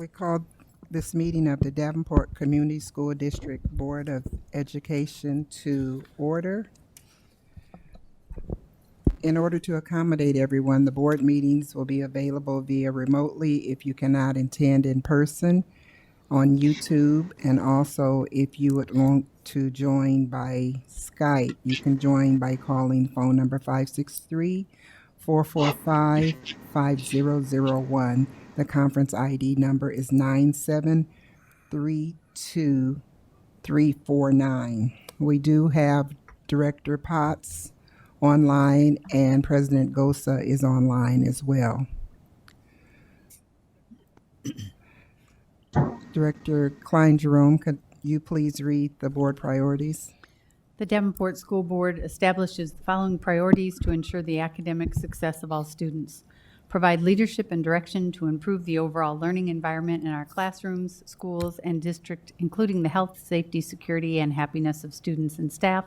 We called this meeting of the Davenport Community School District Board of Education to order. In order to accommodate everyone, the board meetings will be available via remotely if you cannot attend in person on YouTube, and also if you would want to join by Skype, you can join by calling phone number 563-445-5001. The conference ID number is 9732349. We do have Director Potts online, and President Gosa is online as well. Director Klein-Jerome, could you please read the board priorities? The Davenport School Board establishes the following priorities to ensure the academic success of all students. Provide leadership and direction to improve the overall learning environment in our classrooms, schools, and district, including the health, safety, security, and happiness of students and staff.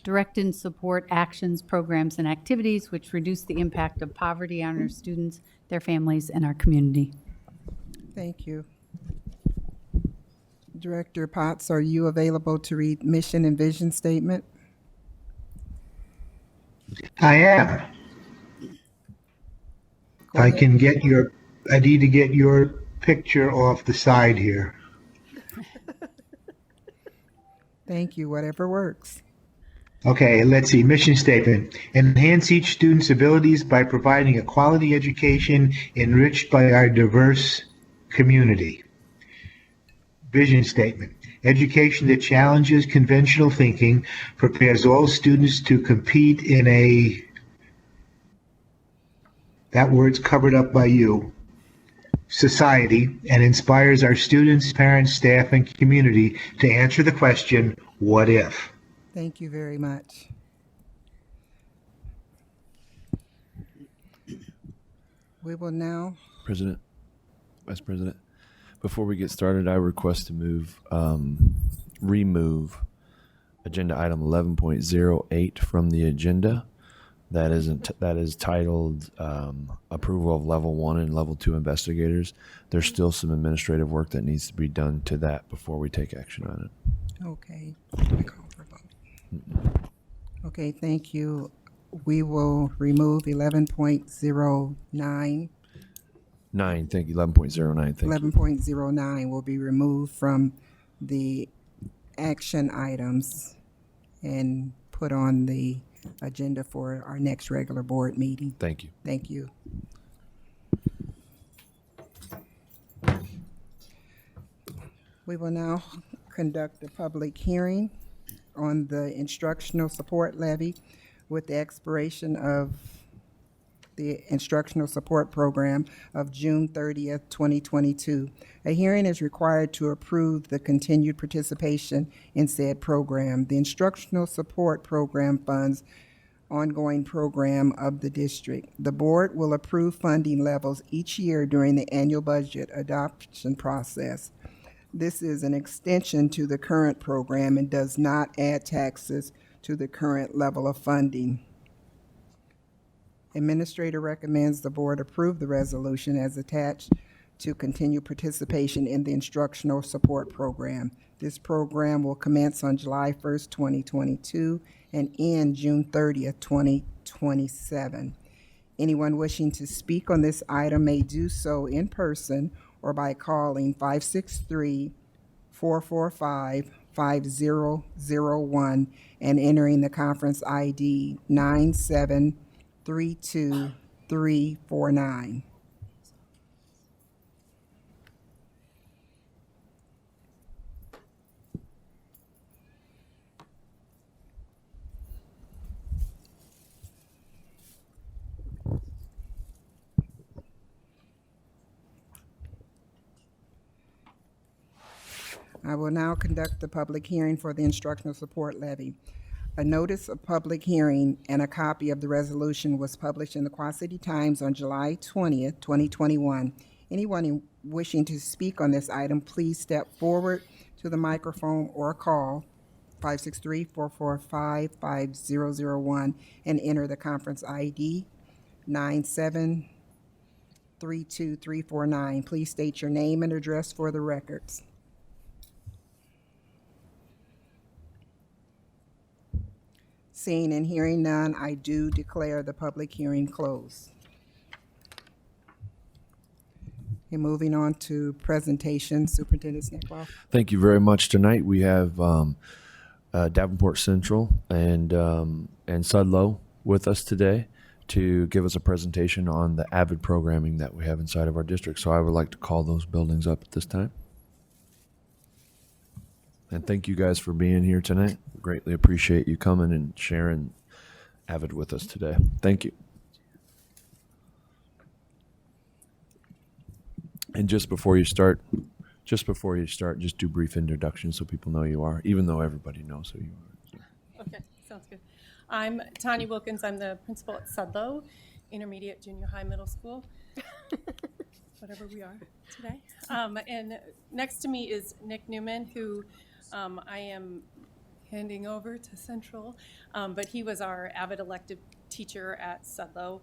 Direct and support actions, programs, and activities which reduce the impact of poverty on our students, their families, and our community. Thank you. Director Potts, are you available to read mission and vision statement? I am. I need to get your picture off the side here. Thank you, whatever works. Okay, let's see. Mission statement. Enhance each student's abilities by providing a quality education enriched by our diverse community. Vision statement. Education that challenges conventional thinking, prepares all students to compete in a, that word's covered up by you, society, and inspires our students, parents, staff, and community to answer the question, what if? Thank you very much. We will now. Vice President, before we get started, I request to remove agenda item 11.08 from the agenda. That is titled approval of level 1 and level 2 investigators. There's still some administrative work that needs to be done to that before we take action on it. Okay. Okay, thank you. We will remove 11.09. 9, thank you. 11.09, thank you. 11.09 will be removed from the action items and put on the agenda for our next regular board meeting. Thank you. Thank you. We will now conduct a public hearing on the instructional support levy with the expiration of the instructional support program of June 30th, 2022. A hearing is required to approve the continued participation in said program. The instructional support program funds ongoing program of the district. The board will approve funding levels each year during the annual budget adoption process. This is an extension to the current program and does not add taxes to the current level of funding. Administrator recommends the board approve the resolution as attached to continue participation in the instructional support program. This program will commence on July 1st, 2022 and end June 30th, 2027. Anyone wishing to speak on this item may do so in person or by calling 563-445-5001 and entering the conference ID 9732349. I will now conduct the public hearing for the instructional support levy. A notice of public hearing and a copy of the resolution was published in the Quad City Times on July 20th, 2021. Anyone wishing to speak on this item, please step forward to the microphone or call 563-445-5001 and enter the conference ID 9732349. 32349. Please state your name and address for the records. Seeing and hearing none, I do declare the public hearing closed. And moving on to presentation, Superintendent Sneckloff. Thank you very much. Tonight we have Davenport Central and Sudlow with us today to give us a presentation on the AVID programming that we have inside of our district. So I would like to call those buildings up at this time. And thank you guys for being here tonight. Greatly appreciate you coming and sharing AVID with us today. Thank you. And just before you start, just do brief introductions so people know you are, even though everybody knows who you are. Okay, sounds good. I'm Tanya Wilkins. I'm the principal at Sudlow, intermediate, junior high, middle school, whatever we are today. And next to me is Nick Newman, who I am handing over to Central, but he was our AVID elective teacher at Sudlow.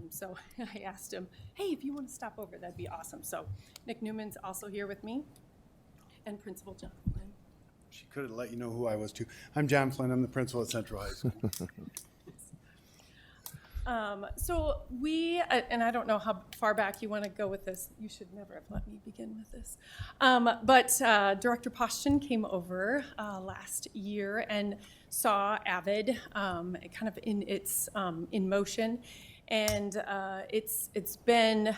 So I asked him, hey, if you want to stop over, that'd be awesome. So Nick Newman's also here with me, and Principal John Flynn. She could have let you know who I was too. I'm John Flynn. I'm the principal at Central High School. So we, and I don't know how far back you want to go with this. You should never have let me begin with this. But Director Poston came over last year and saw AVID kind of in its in motion, and it's been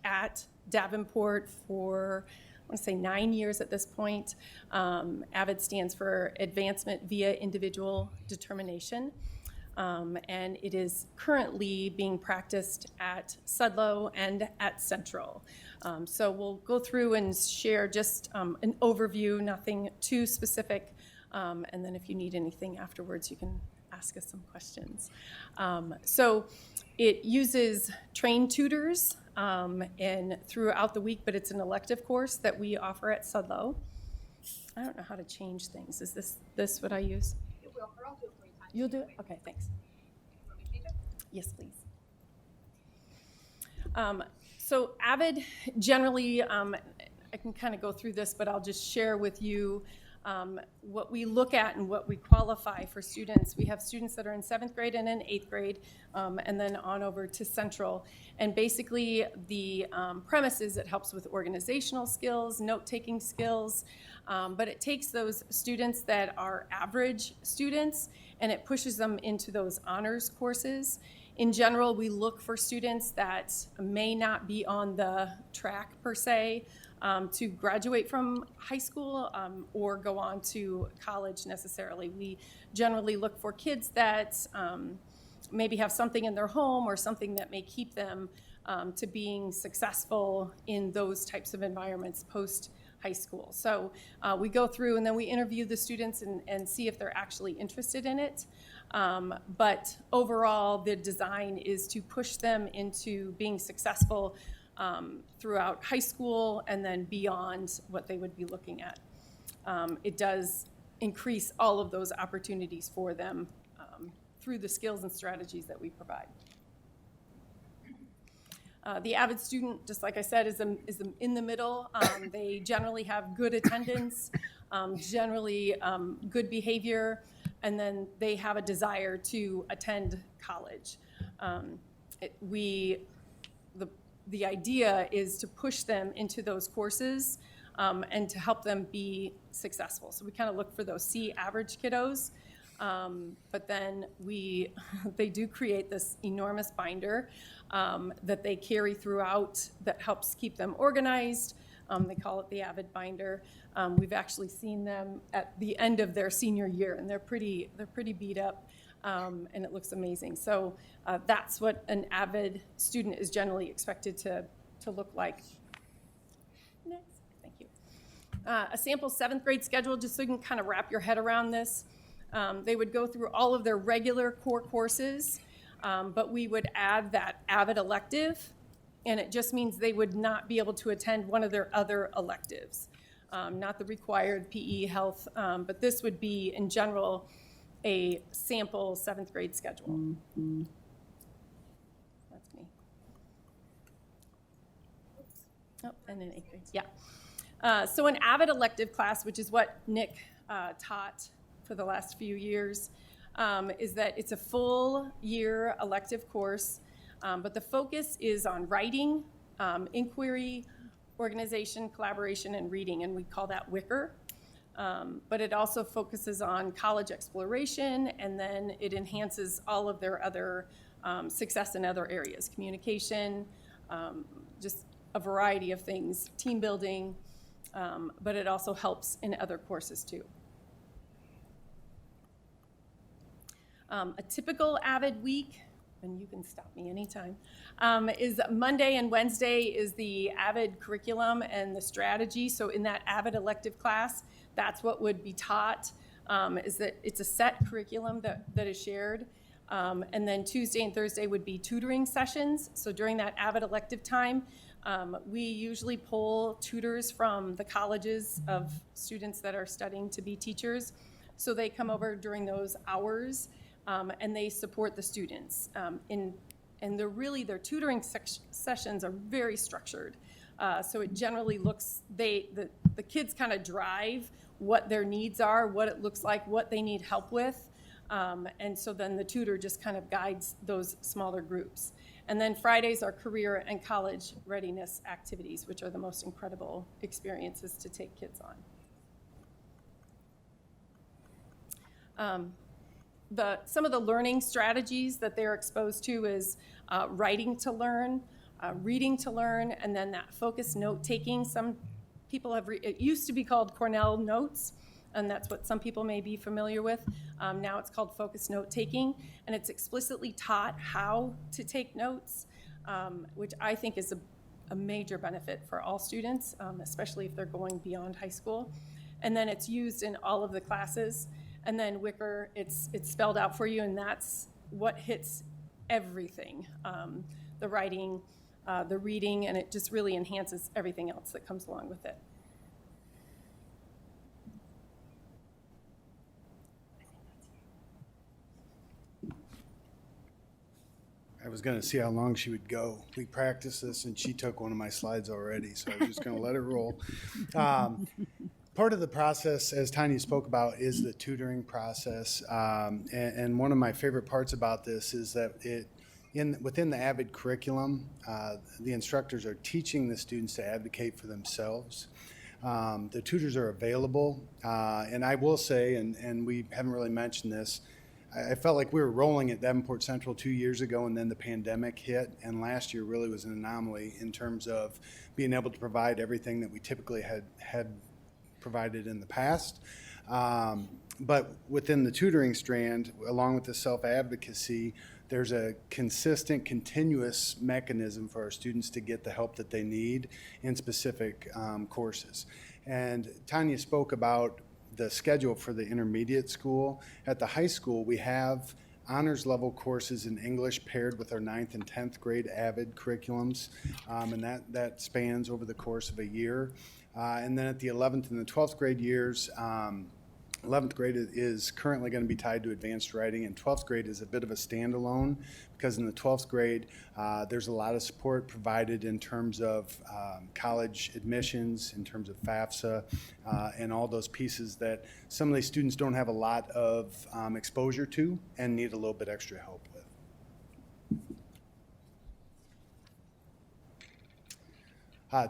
at Davenport for, I want to say, 9 years at this point. AVID stands for Advancement via Individual Determination. And it is currently being practiced at Sudlow and at Central. So we'll go through and share just an overview, nothing too specific. And then if you need anything afterwards, you can ask us some questions. So it uses trained tutors and throughout the week, but it's an elective course that we offer at Sudlow. I don't know how to change things. Is this what I use? It will, or I'll do it 3 times. You'll do it? Okay, thanks. Want me to change it? Yes, please. So AVID, generally, I can kind of go through this, but I'll just share with you what we look at and what we qualify for students. We have students that are in 7th grade and in 8th grade, and then on over to Central. And basically, the premise is it helps with organizational skills, note-taking skills, but it takes those students that are average students and it pushes them into those honors courses. In general, we look for students that may not be on the track per se to graduate from high school or go on to college necessarily. We generally look for kids that maybe have something in their home or something that may keep them to being successful in those types of environments post high school. So we go through and then we interview the students and see if they're actually interested in it. But overall, the design is to push them into being successful throughout high school and then beyond what they would be looking at. It does increase all of those opportunities for them through the skills and strategies that we provide. The AVID student, just like I said, is in the middle. They generally have good attendance, generally good behavior, and then they have a desire to attend college. The idea is to push them into those courses and to help them be successful. So we kind of look for those C average kiddos, but then they do create this enormous binder that they carry throughout that helps keep them organized. They call it the AVID binder. We've actually seen them at the end of their senior year, and they're pretty beat up, and it looks amazing. So that's what an AVID student is generally expected to look like. Next, thank you. A sample 7th grade schedule, just so you can kind of wrap your head around this. They would go through all of their regular core courses, but we would add that AVID elective, and it just means they would not be able to attend one of their other electives, not the required PE, health, but this would be, in general, a sample 7th grade schedule. That's me. Oh, and then eighth grade, yeah. So an AVID elective class, which is what Nick taught for the last few years, is that it's a full year elective course, but the focus is on writing, inquiry, organization, collaboration, and reading, and we call that WICR. But it also focuses on college exploration, and then it enhances all of their other success in other areas, communication, just a variety of things, team building, but it also helps in other courses too. A typical AVID week, and you can stop me anytime, is Monday and Wednesday is the AVID curriculum and the strategy. So in that AVID elective class, that's what would be taught, is that it's a set curriculum that is shared. And then Tuesday and Thursday would be tutoring sessions. So during that AVID elective time, we usually pull tutors from the colleges of students that are studying to be teachers. So they come over during those hours, and they support the students. And their tutoring sessions are very structured. So it generally looks, the kids kind of drive what their needs are, what it looks like, what they need help with. And so then the tutor just kind of guides those smaller groups. And then Fridays are career and college readiness activities, which are the most incredible experiences to take kids on. Some of the learning strategies that they're exposed to is writing to learn, reading to learn, and then that focused note-taking. Some people it used to be called Cornell Notes, and that's what some people may be familiar with. Now it's called focused note-taking, and it's explicitly taught how to take notes, which I think is a major benefit for all students, especially if they're going beyond high school. And then it's used in all of the classes. And then WICR, it's spelled out for you, and that's what hits everything. The writing, the reading, and it just really enhances everything else that comes along with it. I was going to see how long she would go. We practiced this, and she took one of my slides already, so I was just going to let it roll. Part of the process, as Tanya spoke about, is the tutoring process. And one of my favorite parts about this is that within the AVID curriculum, the instructors are teaching the students to advocate for themselves. The tutors are available. And I will say, and we haven't really mentioned this, I felt like we were rolling at Davenport Central 2 years ago, and then the pandemic hit, and last year really was an anomaly in terms of being able to provide everything that we typically had provided in the past. But within the tutoring strand, along with the self-advocacy, there's a consistent, continuous mechanism for our students to get the help that they need in specific courses. And Tanya spoke about the schedule for the intermediate school. At the high school, we have honors level courses in English paired with our 9th and 10th grade AVID curriculums, and that spans over the course of a year. And then at the 11th and the 12th grade years, 11th grade is currently going to be tied to advanced writing, and 12th grade is a bit of a standalone because in the 12th grade, there's a lot of support provided in terms of college admissions, in terms of FAFSA, and all those pieces that some of these students don't have a lot of exposure to and need a little bit extra help with.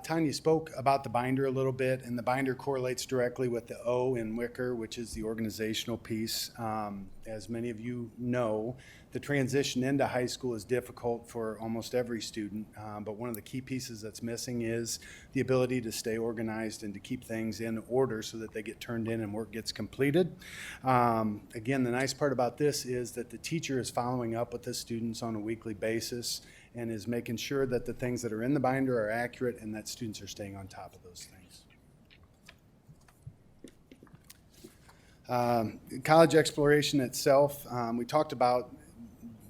Tanya spoke about the binder a little bit, and the binder correlates directly with the O in WICR, which is the organizational piece. As many of you know, the transition into high school is difficult for almost every student, but one of the key pieces that's missing is the ability to stay organized and to keep things in order so that they get turned in and work gets completed. Again, the nice part about this is that the teacher is following up with the students on a weekly basis and is making sure that the things that are in the binder are accurate and that students are staying on top of those things. College exploration itself, we talked about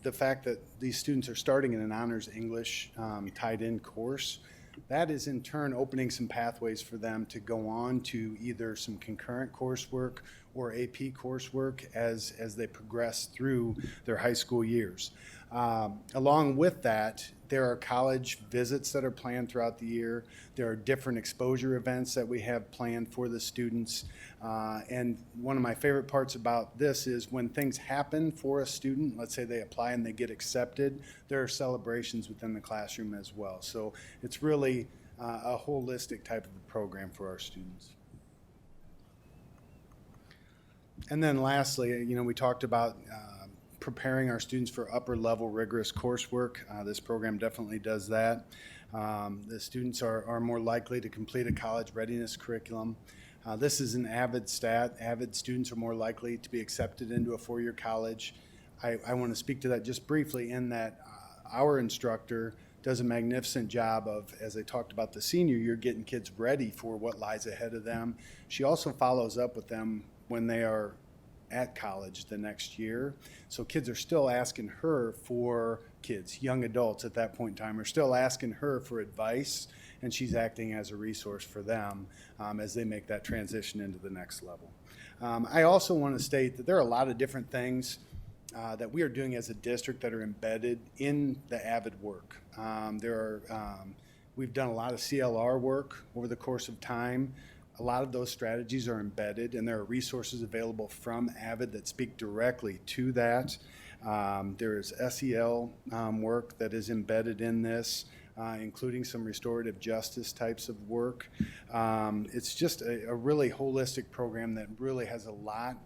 the fact that these students are starting in an honors English tied-in course. That is in turn opening some pathways for them to go on to either some concurrent coursework or AP coursework as they progress through their high school years. Along with that, there are college visits that are planned throughout the year. There are different exposure events that we have planned for the students. And one of my favorite parts about this is when things happen for a student, let's say they apply and they get accepted, there are celebrations within the classroom as well. So it's really a holistic type of a program for our students. And then lastly, we talked about preparing our students for upper level rigorous coursework. This program definitely does that. The students are more likely to complete a college readiness curriculum. This is an AVID stat. AVID students are more likely to be accepted into a four-year college. I want to speak to that just briefly in that our instructor does a magnificent job of, as I talked about the senior year, getting kids ready for what lies ahead of them. She also follows up with them when they are at college the next year. So kids are still asking her for, young adults at that point in time are still asking her for advice, and she's acting as a resource for them as they make that transition into the next level. I also want to state that there are a lot of different things that we are doing as a district that are embedded in the AVID work. We've done a lot of CLR work over the course of time. A lot of those strategies are embedded, and there are resources available from AVID that speak directly to that. There is SEL work that is embedded in this, including some restorative justice types of work. It's just a really holistic program that really has a lot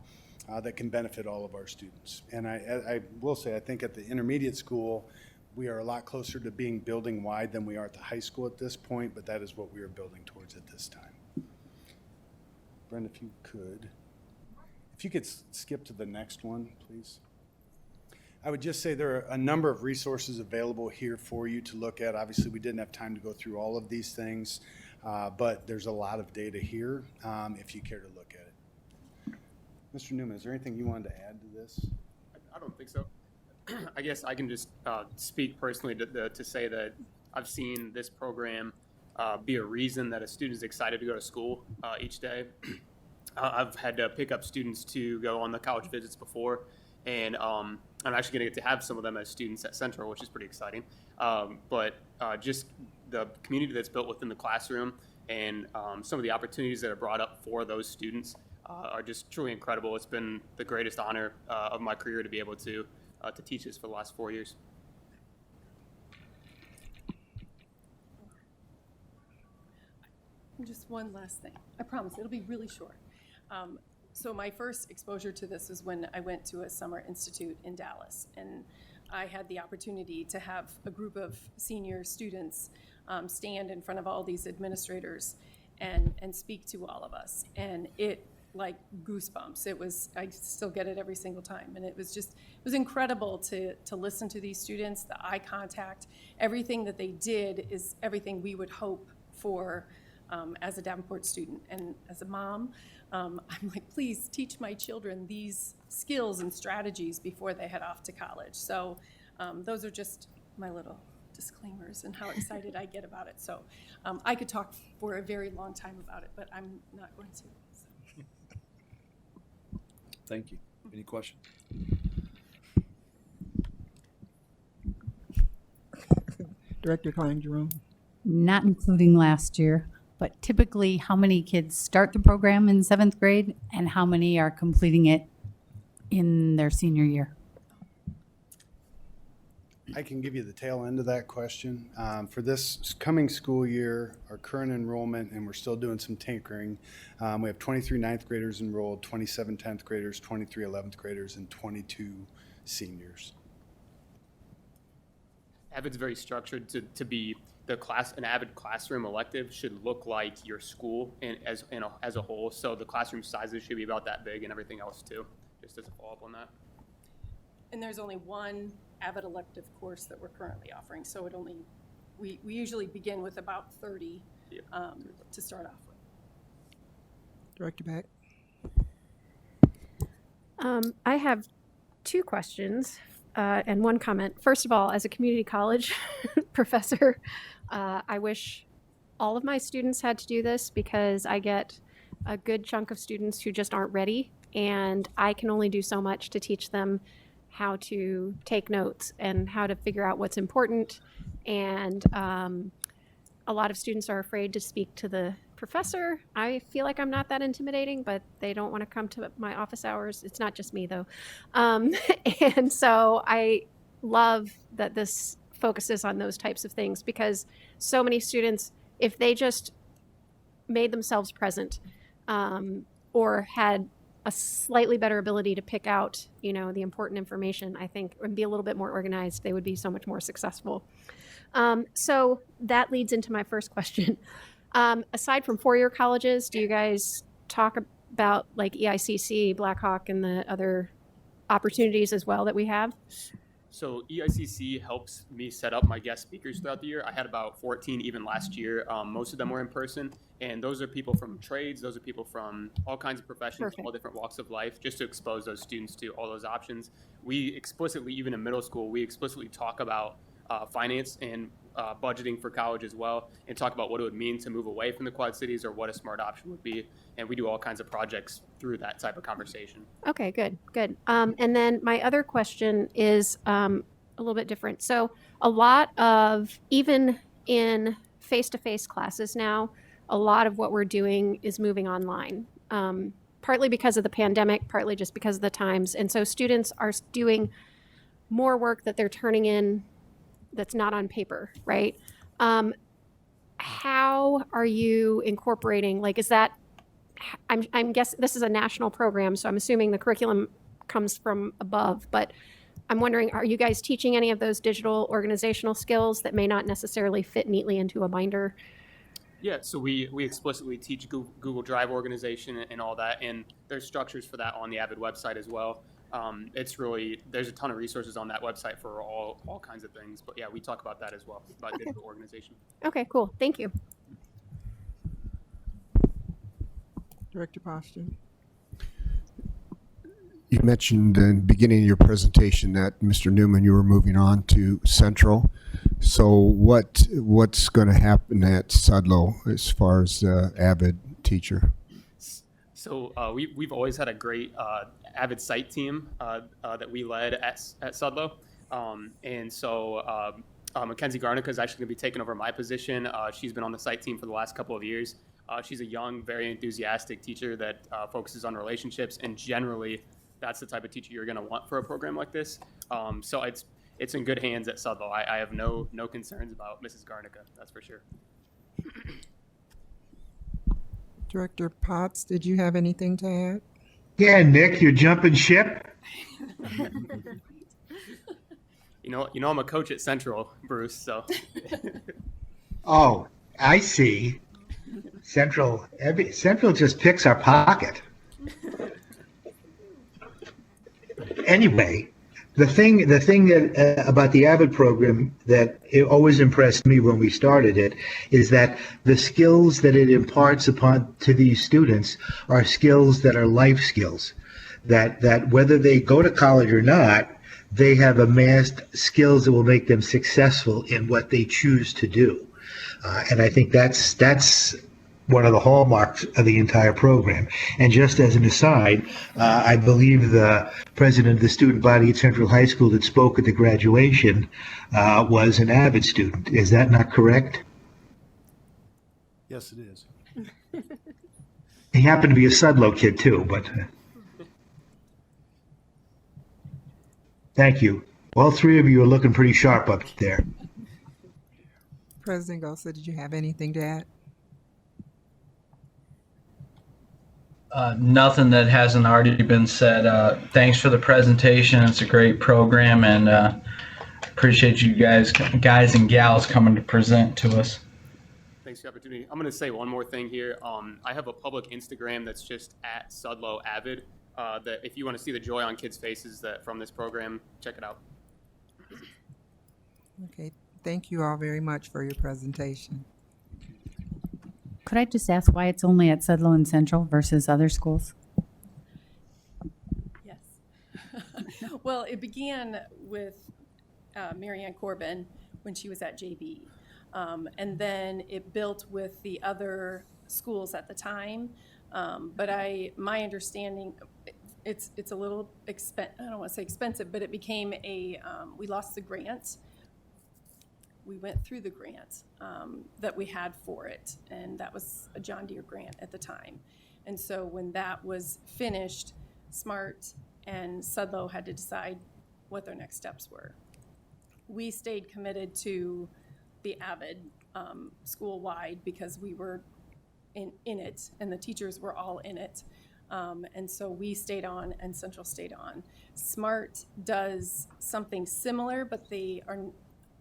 that can benefit all of our students. And I will say, I think at the intermediate school, we are a lot closer to being building wide than we are at the high school at this point, but that is what we are building towards at this time. Brenda, if you could skip to the next one, please. I would just say there are a number of resources available here for you to look at. Obviously, we didn't have time to go through all of these things, but there's a lot of data here if you care to look at it. Mr. Newman, is there anything you wanted to add to this? I don't think so. I guess I can just speak personally to say that I've seen this program be a reason that a student is excited to go to school each day. I've had to pick up students to go on the college visits before, and I'm actually going to get to have some of them as students at Central, which is pretty exciting. But just the community that's built within the classroom and some of the opportunities that are brought up for those students are just truly incredible. It's been the greatest honor of my career to be able to teach this for the last 4 years. Just one last thing. I promise it'll be really short. So my first exposure to this is when I went to a summer institute in Dallas, and I had the opportunity to have a group of senior students stand in front of all these administrators and speak to all of us. And it, like goosebumps. I still get it every single time. And it was incredible to listen to these students, the eye contact, everything that they did is everything we would hope for as a Davenport student. And as a mom, I'm like, please teach my children these skills and strategies before they head off to college. So those are just my little disclaimers and how excited I get about it. So I could talk for a very long time about it, but I'm not going to. So. Thank you. Any questions? Director Klein-Jerome. Not including last year, but typically how many kids start the program in 7th grade and how many are completing it in their senior year? I can give you the tail end of that question. For this coming school year, our current enrollment, and we're still doing some tinkering, we have 23 ninth graders enrolled, 27 10th graders, 23 11th graders, and 22 seniors. AVID's very structured to be an AVID classroom elective should look like your school as a whole. So the classroom sizes should be about that big and everything else too, just as a follow-up on that. And there's only one AVID elective course that we're currently offering. So we usually begin with about 30 to start off with. Director Beck. I have two questions and one comment. First of all, as a community college professor, I wish all of my students had to do this because I get a good chunk of students who just aren't ready and I can only do so much to teach them how to take notes and how to figure out what's important. And a lot of students are afraid to speak to the professor. I feel like I'm not that intimidating, but they don't want to come to my office hours. It's not just me, though. And so I love that this focuses on those types of things, because so many students, if they just made themselves present, or had a slightly better ability to pick out, the important information, I think, and be a little bit more organized, they would be so much more successful. So that leads into my first question. Aside from four-year colleges, do you guys talk about like EICC, Blackhawk, and the other opportunities as well that we have? So EICC helps me set up my guest speakers throughout the year. I had about 14 even last year. Most of them were in person, and those are people from trades. Those are people from all kinds of professions, Perfect. all different walks of life, just to expose those students to all those options. We explicitly, even in middle school, we explicitly talk about finance and budgeting for college as well, and talk about what it would mean to move away from the Quad Cities or what a smart option would be. And we do all kinds of projects through that type of conversation. Okay, good. And then my other question is a little bit different. So a lot of, even in face-to-face classes now, a lot of what we're doing is moving online, partly because of the pandemic, partly just because of the times. And so students are doing more work that they're turning in that's not on paper, right? How are you incorporating, like, is that, I'm guessing this is a national program, so I'm assuming the curriculum comes from above, but I'm wondering, are you guys teaching any of those digital organizational skills that may not necessarily fit neatly into a binder? Yeah, so we explicitly teach Google Drive organization and all that, and there's structures for that on the Avid website as well. It's really, there's a ton of resources on that website for all kinds of things. But yeah, we talk about that as well, about digital organization. Okay, cool. Thank you. Director Poston. You mentioned in the beginning of your presentation that, Mr. Newman, you were moving on to Central. So what's going to happen at Sudlow as far as Avid teacher? So we've always had a great Avid site team that we led at Sudlow. And so Mackenzie Garnica is actually going to be taking over my position. She's been on the site team for the last couple of years. She's a young, very enthusiastic teacher that focuses on relationships, and generally that's the type of teacher you're going to want for a program like this. So it's in good hands at Sudlow. I have no concerns about Mrs. Garnica, that's for sure. Director Potts, did you have anything to add? Yeah, Nick, you're jumping ship. You know, I'm a coach at Central, Bruce. So. Oh, I see. Central just picks our pocket. Anyway, the thing that about the Avid program that it always impressed me when we started it is that the skills that it imparts upon to these students are skills that are life skills. That whether they go to college or not, they have amassed skills that will make them successful in what they choose to do. And I think that's one of the hallmarks of the entire program. And just as an aside, I believe the president of the student body at Central High School that spoke at the graduation was an Avid student. Is that not correct? Yes, it is. He happened to be a Sudlow kid too, but thank you. All three of you are looking pretty sharp up there. President Gosa, did you have anything to add? Nothing that hasn't already been said. Thanks for the presentation. It's a great program, and appreciate you guys and gals coming to present to us. Thanks for the opportunity. I'm going to say one more thing here. I have a public Instagram that's just at Sudlow Avid. That if you want to see the joy on kids' faces that from this program, check it out. Okay, thank you all very much for your presentation. Could I just ask why it's only at Sudlow and Central versus other schools? Yes. Well, it began with Marianne Corbin when she was at JB. And then it built with the other schools at the time. But my understanding, it's a little I don't want to say expensive, but it became we lost the grant. We went through the grant that we had for it, and that was a John Deere grant at the time. And so when that was finished, SMART and Sudlow had to decide what their next steps were. We stayed committed to the Avid school-wide because we were in it, and the teachers were all in it. And so we stayed on, and Central stayed on. SMART does something similar, but they are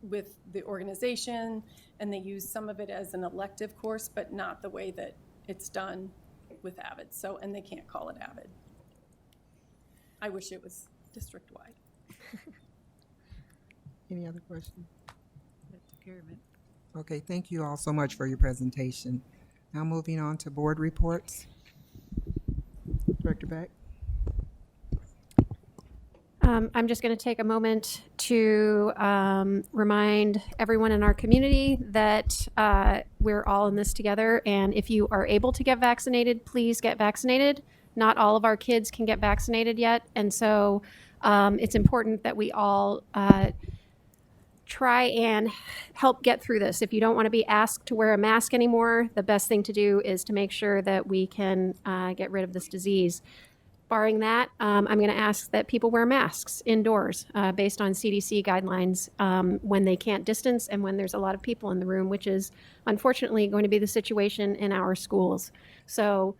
with the organization, and they use some of it as an elective course, but not the way that it's done with Avid. So, and they can't call it Avid. I wish it was district-wide. Any other questions? That took care of it. Okay, thank you all so much for your presentation. Now moving on to board reports. Director Beck? I'm just going to take a moment to remind everyone in our community that we're all in this together. And if you are able to get vaccinated, please get vaccinated. Not all of our kids can get vaccinated yet. And so it's important that we all try and help get through this. If you don't want to be asked to wear a mask anymore, the best thing to do is to make sure that we can get rid of this disease. Barring that, I'm going to ask that people wear masks indoors based on CDC guidelines when they can't distance and when there's a lot of people in the room, which is unfortunately going to be the situation in our schools. So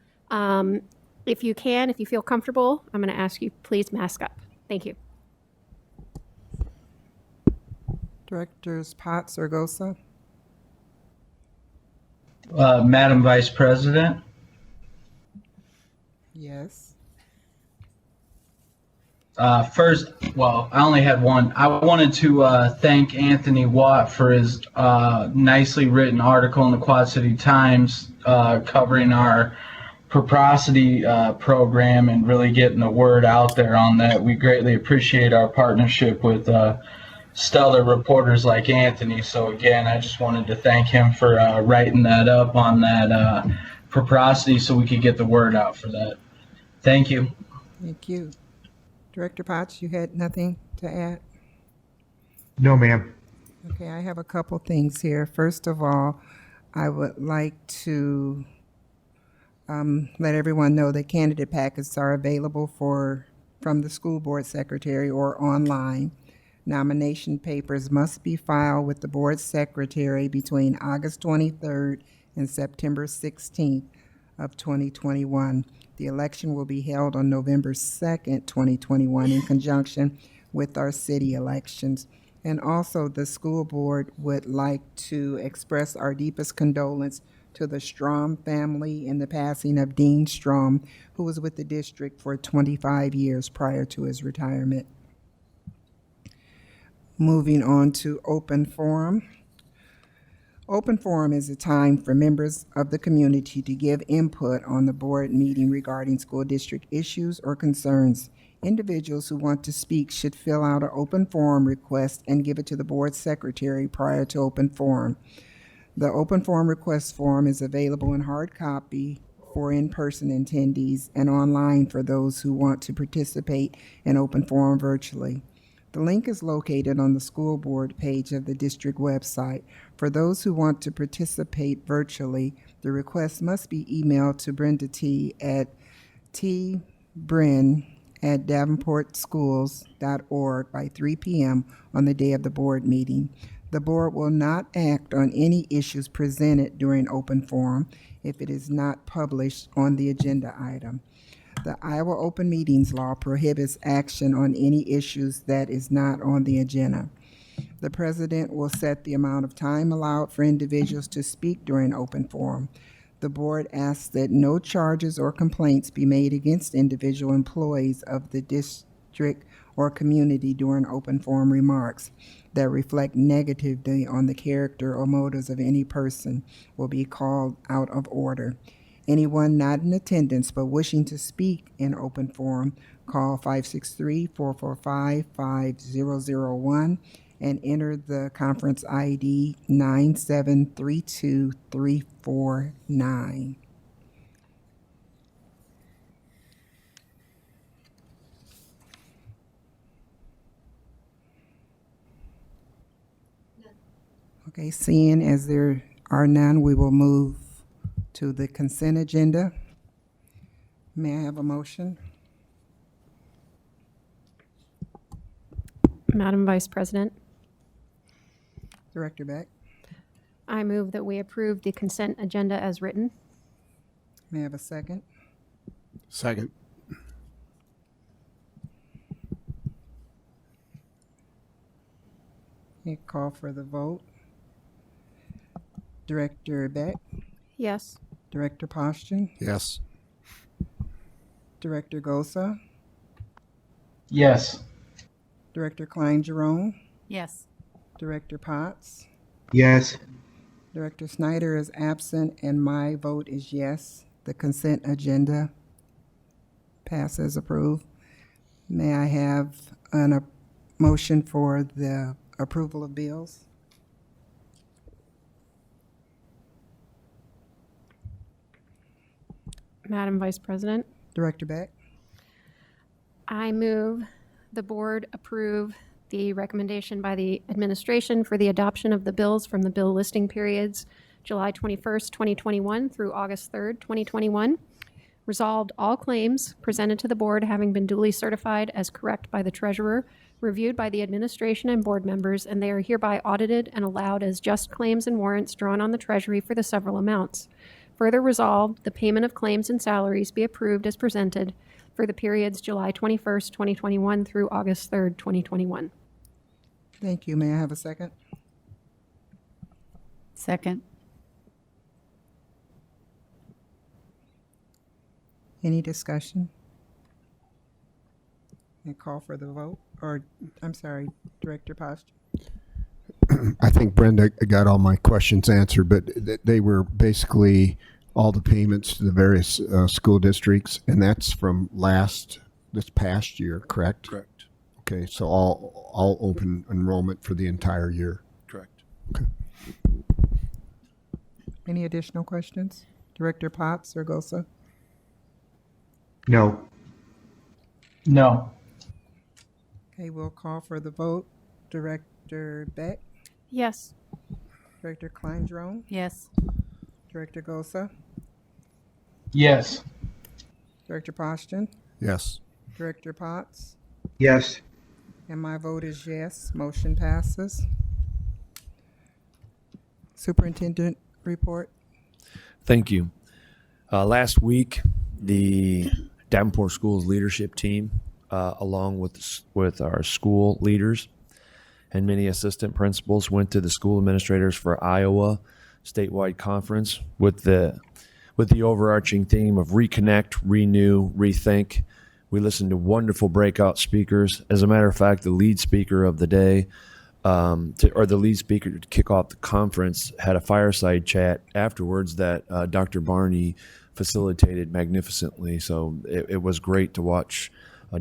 if you can, if you feel comfortable, I'm going to ask you please mask up. Thank you. Directors Potts or Gosa? Madam Vice President, Yes. first, well, I only had one. I wanted to thank Anthony Watt for his nicely written article in the Quad City Times covering our Proprocity program and really getting the word out there on that. We greatly appreciate our partnership with stellar reporters like Anthony. So again, I just wanted to thank him for writing that up on that Proprocity so we could get the word out for that. Thank you. Thank you. Director Potts, you had nothing to add? No, ma'am. Okay, I have a couple things here. First of all, I would like to let everyone know that candidate packets are available from the school board secretary or online. Nomination papers must be filed with the board secretary between August 23rd and September 16th of 2021. The election will be held on November 2nd, 2021, in conjunction with our city elections. And also, the school board would like to express our deepest condolence to the Strom family in the passing of Dean Strom, who was with the district for 25 years prior to his retirement. Moving on to open forum. Open forum is a time for members of the community to give input on the board meeting regarding school district issues or concerns. Individuals who want to speak should fill out an open forum request and give it to the board secretary prior to open forum. The open forum request form is available in hard copy for in-person attendees and online for those who want to participate in open forum virtually. The link is located on the school board page of the district website. For those who want to participate virtually, the request must be emailed to Brenda T. at tbrin@davenportschools.org by 3 p.m. on the day of the board meeting. The board will not act on any issues presented during open forum if it is not published on the agenda item. The Iowa Open Meetings Law prohibits action on any issues that is not on the agenda. The president will set the amount of time allowed for individuals to speak during open forum. The board asks that no charges or complaints be made against individual employees of the district or community during open forum remarks that reflect negatively on the character or motives of any person will be called out of order. Anyone not in attendance but wishing to speak in open forum, call 563-445-5001 and enter the conference ID 9732349. Okay, seeing as there are none, we will move to the consent agenda. May I have a motion? Madam Vice President, Director Beck, I move that we approve the consent agenda as written. may I have a second? Second. Okay, call for the vote. Director Beck, Yes. Director Poston, Yes. Director Gosa, Yes. Director Klein Jerome, Yes. Director Potts, Yes. Director Snyder is absent, and my vote is yes. The consent agenda passes approved. May I have a motion for the approval of bills? Madam Vice President, Director Beck, I move the board approve the recommendation by the administration for the adoption of the bills from the bill listing periods July 21st, 2021 through August 3rd, 2021. Resolved, all claims presented to the board having been duly certified as correct by the treasurer, reviewed by the administration and board members, and they are hereby audited and allowed as just claims and warrants drawn on the treasury for the several amounts. Further resolved, the payment of claims and salaries be approved as presented for the periods July 21st, 2021 through August 3rd, 2021. thank you. May I have a second? Second. Any discussion? And call for the vote, or, I'm sorry, Director Poston. I think Brenda got all my questions answered, but they were basically all the payments to the various school districts, and that's from this past year, correct? Correct. Okay, so all open enrollment for the entire year. Correct. Any additional questions? Director Potts or Gosa? No. No. Okay, we'll call for the vote. Director Beck, Yes. Director Klein Jerome, Yes. Director Gosa, Yes. Director Poston, Yes. Director Potts, Yes. and my vote is yes. Motion passes. Superintendent report. Thank you. Last week, the Davenport Schools leadership team, along with our school leaders and many assistant principals, went to the school administrators for Iowa statewide conference with the overarching theme of reconnect, renew, rethink. We listened to wonderful breakout speakers. As a matter of fact, the lead speaker of the day, the lead speaker to kick off the conference, had a fireside chat afterwards that Dr. Barney facilitated magnificently. So it was great to watch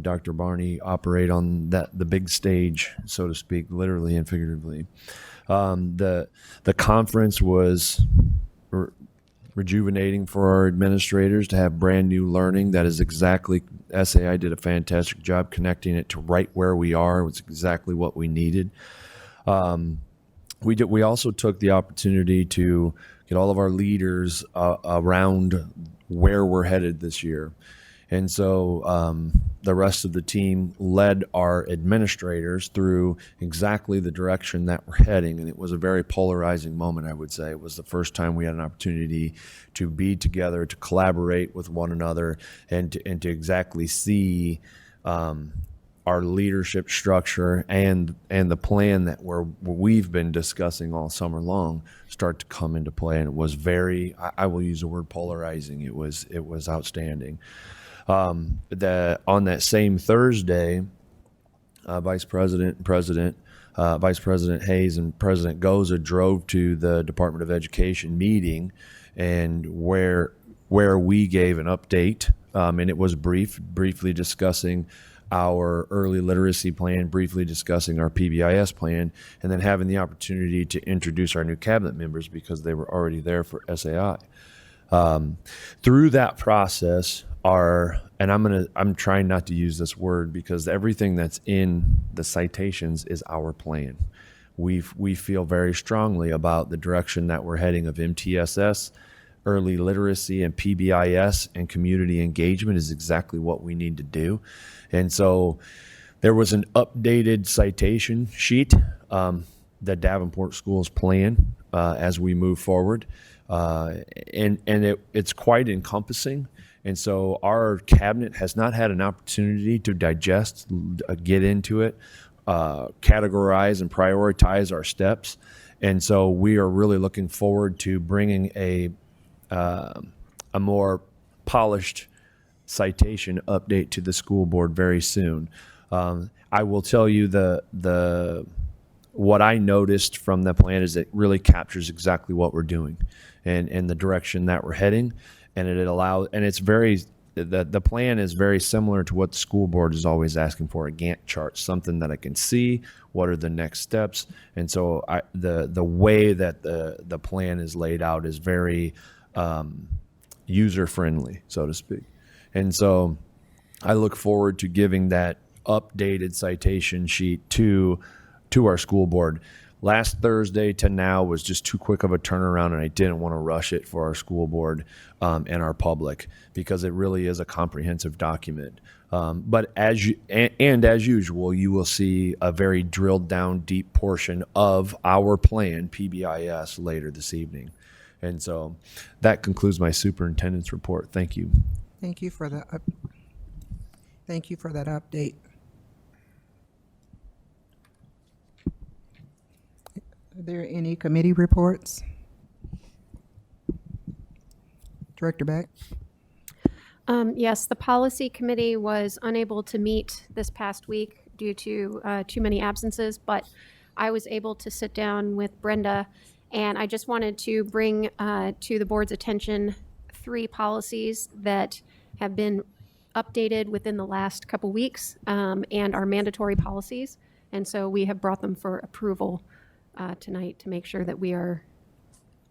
Dr. Barney operate on the big stage, so to speak, literally and figuratively. The conference was rejuvenating for our administrators to have brand new learning. That is exactly, SAI did a fantastic job connecting it to right where we are. It was exactly what we needed. We also took the opportunity to get all of our leaders around where we're headed this year. And so the rest of the team led our administrators through exactly the direction that we're heading. And it was a very polarizing moment, I would say. It was the first time we had an opportunity to be together, to collaborate with one another, and to exactly see our leadership structure and the plan that we've been discussing all summer long start to come into play. And it was very, I will use the word polarizing. It was outstanding. On that same Thursday, Vice President Hayes and President Goza drove to the Department of Education meeting, and where we gave an update, and it was briefly discussing our early literacy plan, briefly discussing our PBIS plan, and then having the opportunity to introduce our new cabinet members because they were already there for SAI. Through that process, I'm trying not to use this word because everything that's in the citations is our plan. we feel very strongly about the direction that we're heading of MTSS, early literacy, and PBIS, and community engagement is exactly what we need to do. And so there was an updated citation sheet that Davenport Schools plan as we move forward, and it's quite encompassing. And so our cabinet has not had an opportunity to digest, get into it, categorize and prioritize our steps. And so we are really looking forward to bringing a more polished citation update to the school board very soon. I will tell you what I noticed from the plan is it really captures exactly what we're doing and the direction that we're heading. And it's very, the plan is very similar to what the school board is always asking for, a Gantt chart, something that I can see, what are the next steps. And so the way that the plan is laid out is very user-friendly, so to speak. And so I look forward to giving that updated citation sheet to our school board. Last Thursday to now was just too quick of a turnaround, and I didn't want to rush it for our school board and our public, because it really is a comprehensive document. But as usual, you will see a very drilled down deep portion of our plan, PBIS, later this evening. And so that concludes my superintendent's report. Thank you. Thank you for that update. Are there any committee reports? Director Beck? Yes, the policy committee was unable to meet this past week due to too many absences, but I was able to sit down with Brenda, and I just wanted to bring to the board's attention 3 policies that have been updated within the last couple weeks and are mandatory policies. And so we have brought them for approval tonight to make sure that we are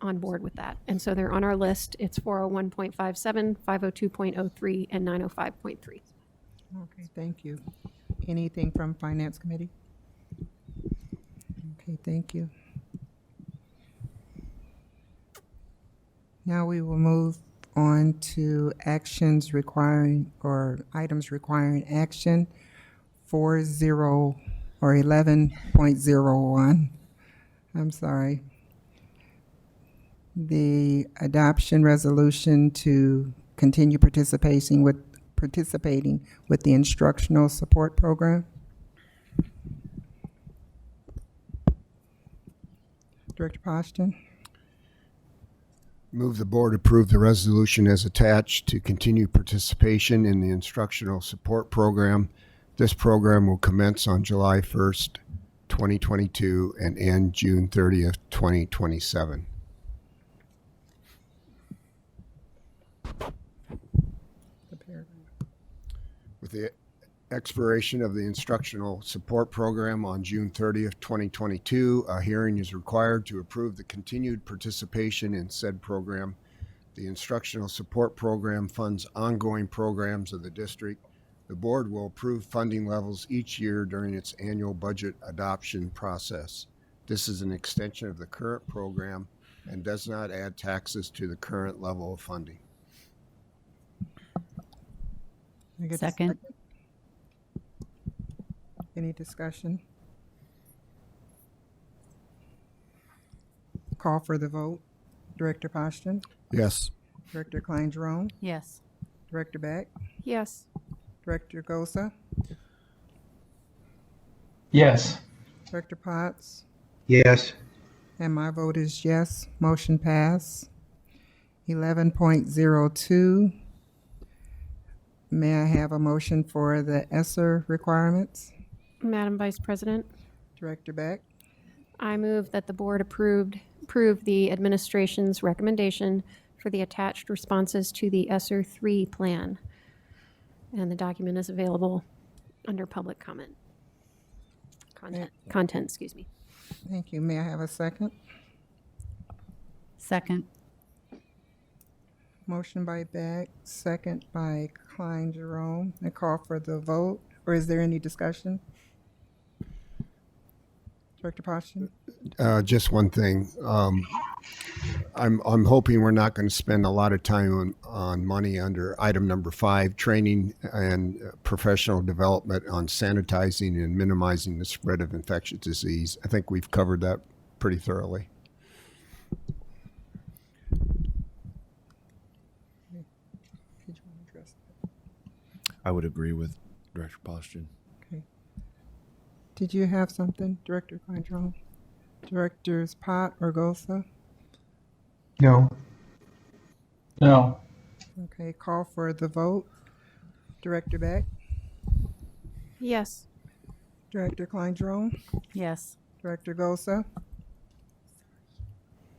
on board with that. And so they're on our list. It's 401.57, 502.03, and 905.3. Okay, thank you. Anything from Finance Committee? Okay, thank you. Now we will move on to actions requiring, or items requiring action. 11.01. I'm sorry. The adoption resolution to continue participating with the instructional support program. Director Poston? Move the board approve the resolution as attached to continue participation in the instructional support program. This program will commence on July 1st, 2022 and end June 30th, 2027. With the expiration of the instructional support program on June 30th, 2022, a hearing is required to approve the continued participation in said program. The instructional support program funds ongoing programs of the district. The board will approve funding levels each year during its annual budget adoption process. This is an extension of the current program and does not add taxes to the current level of funding. I get a Second. Any discussion? Call for the vote. Director Poston? Yes. Director Klein-Jerome? Yes. Director Beck? Yes. Director Gosa? Yes. Director Potts? Yes. And my vote is yes. Motion pass. 11.02. May I have a motion for the ESSER requirements? Madam Vice President, Director Beck? I move that the board approve the administration's recommendation for the attached responses to the ESSER 3 plan. And the document is available under public comment. Content, excuse me. Thank you. May I have a second? Second. Motion by Beck, second by Klein-Jerome. I call for the vote, or is there any discussion? Director Poston? Just one thing. I'm hoping we're not going to spend a lot of time on money under item number 5, training and professional development on sanitizing and minimizing the spread of infectious disease. I think we've covered that pretty thoroughly. Did you want to address that? I would agree with Director Poston. Okay. Did you have something, Director Klein-Drone? Directors Pot or Gosa? No. No. Okay, call for the vote. Director Beck? Yes. Director Klein-Drone? Yes. Director Gosa?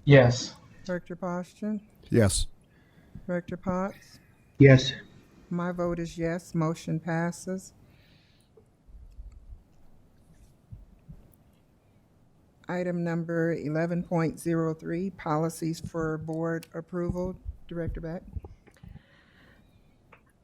Yes. Director Poston? Yes. Director Potts? Yes. My vote is yes, motion passes. Item number 11.03, policies for board approval. Director Beck?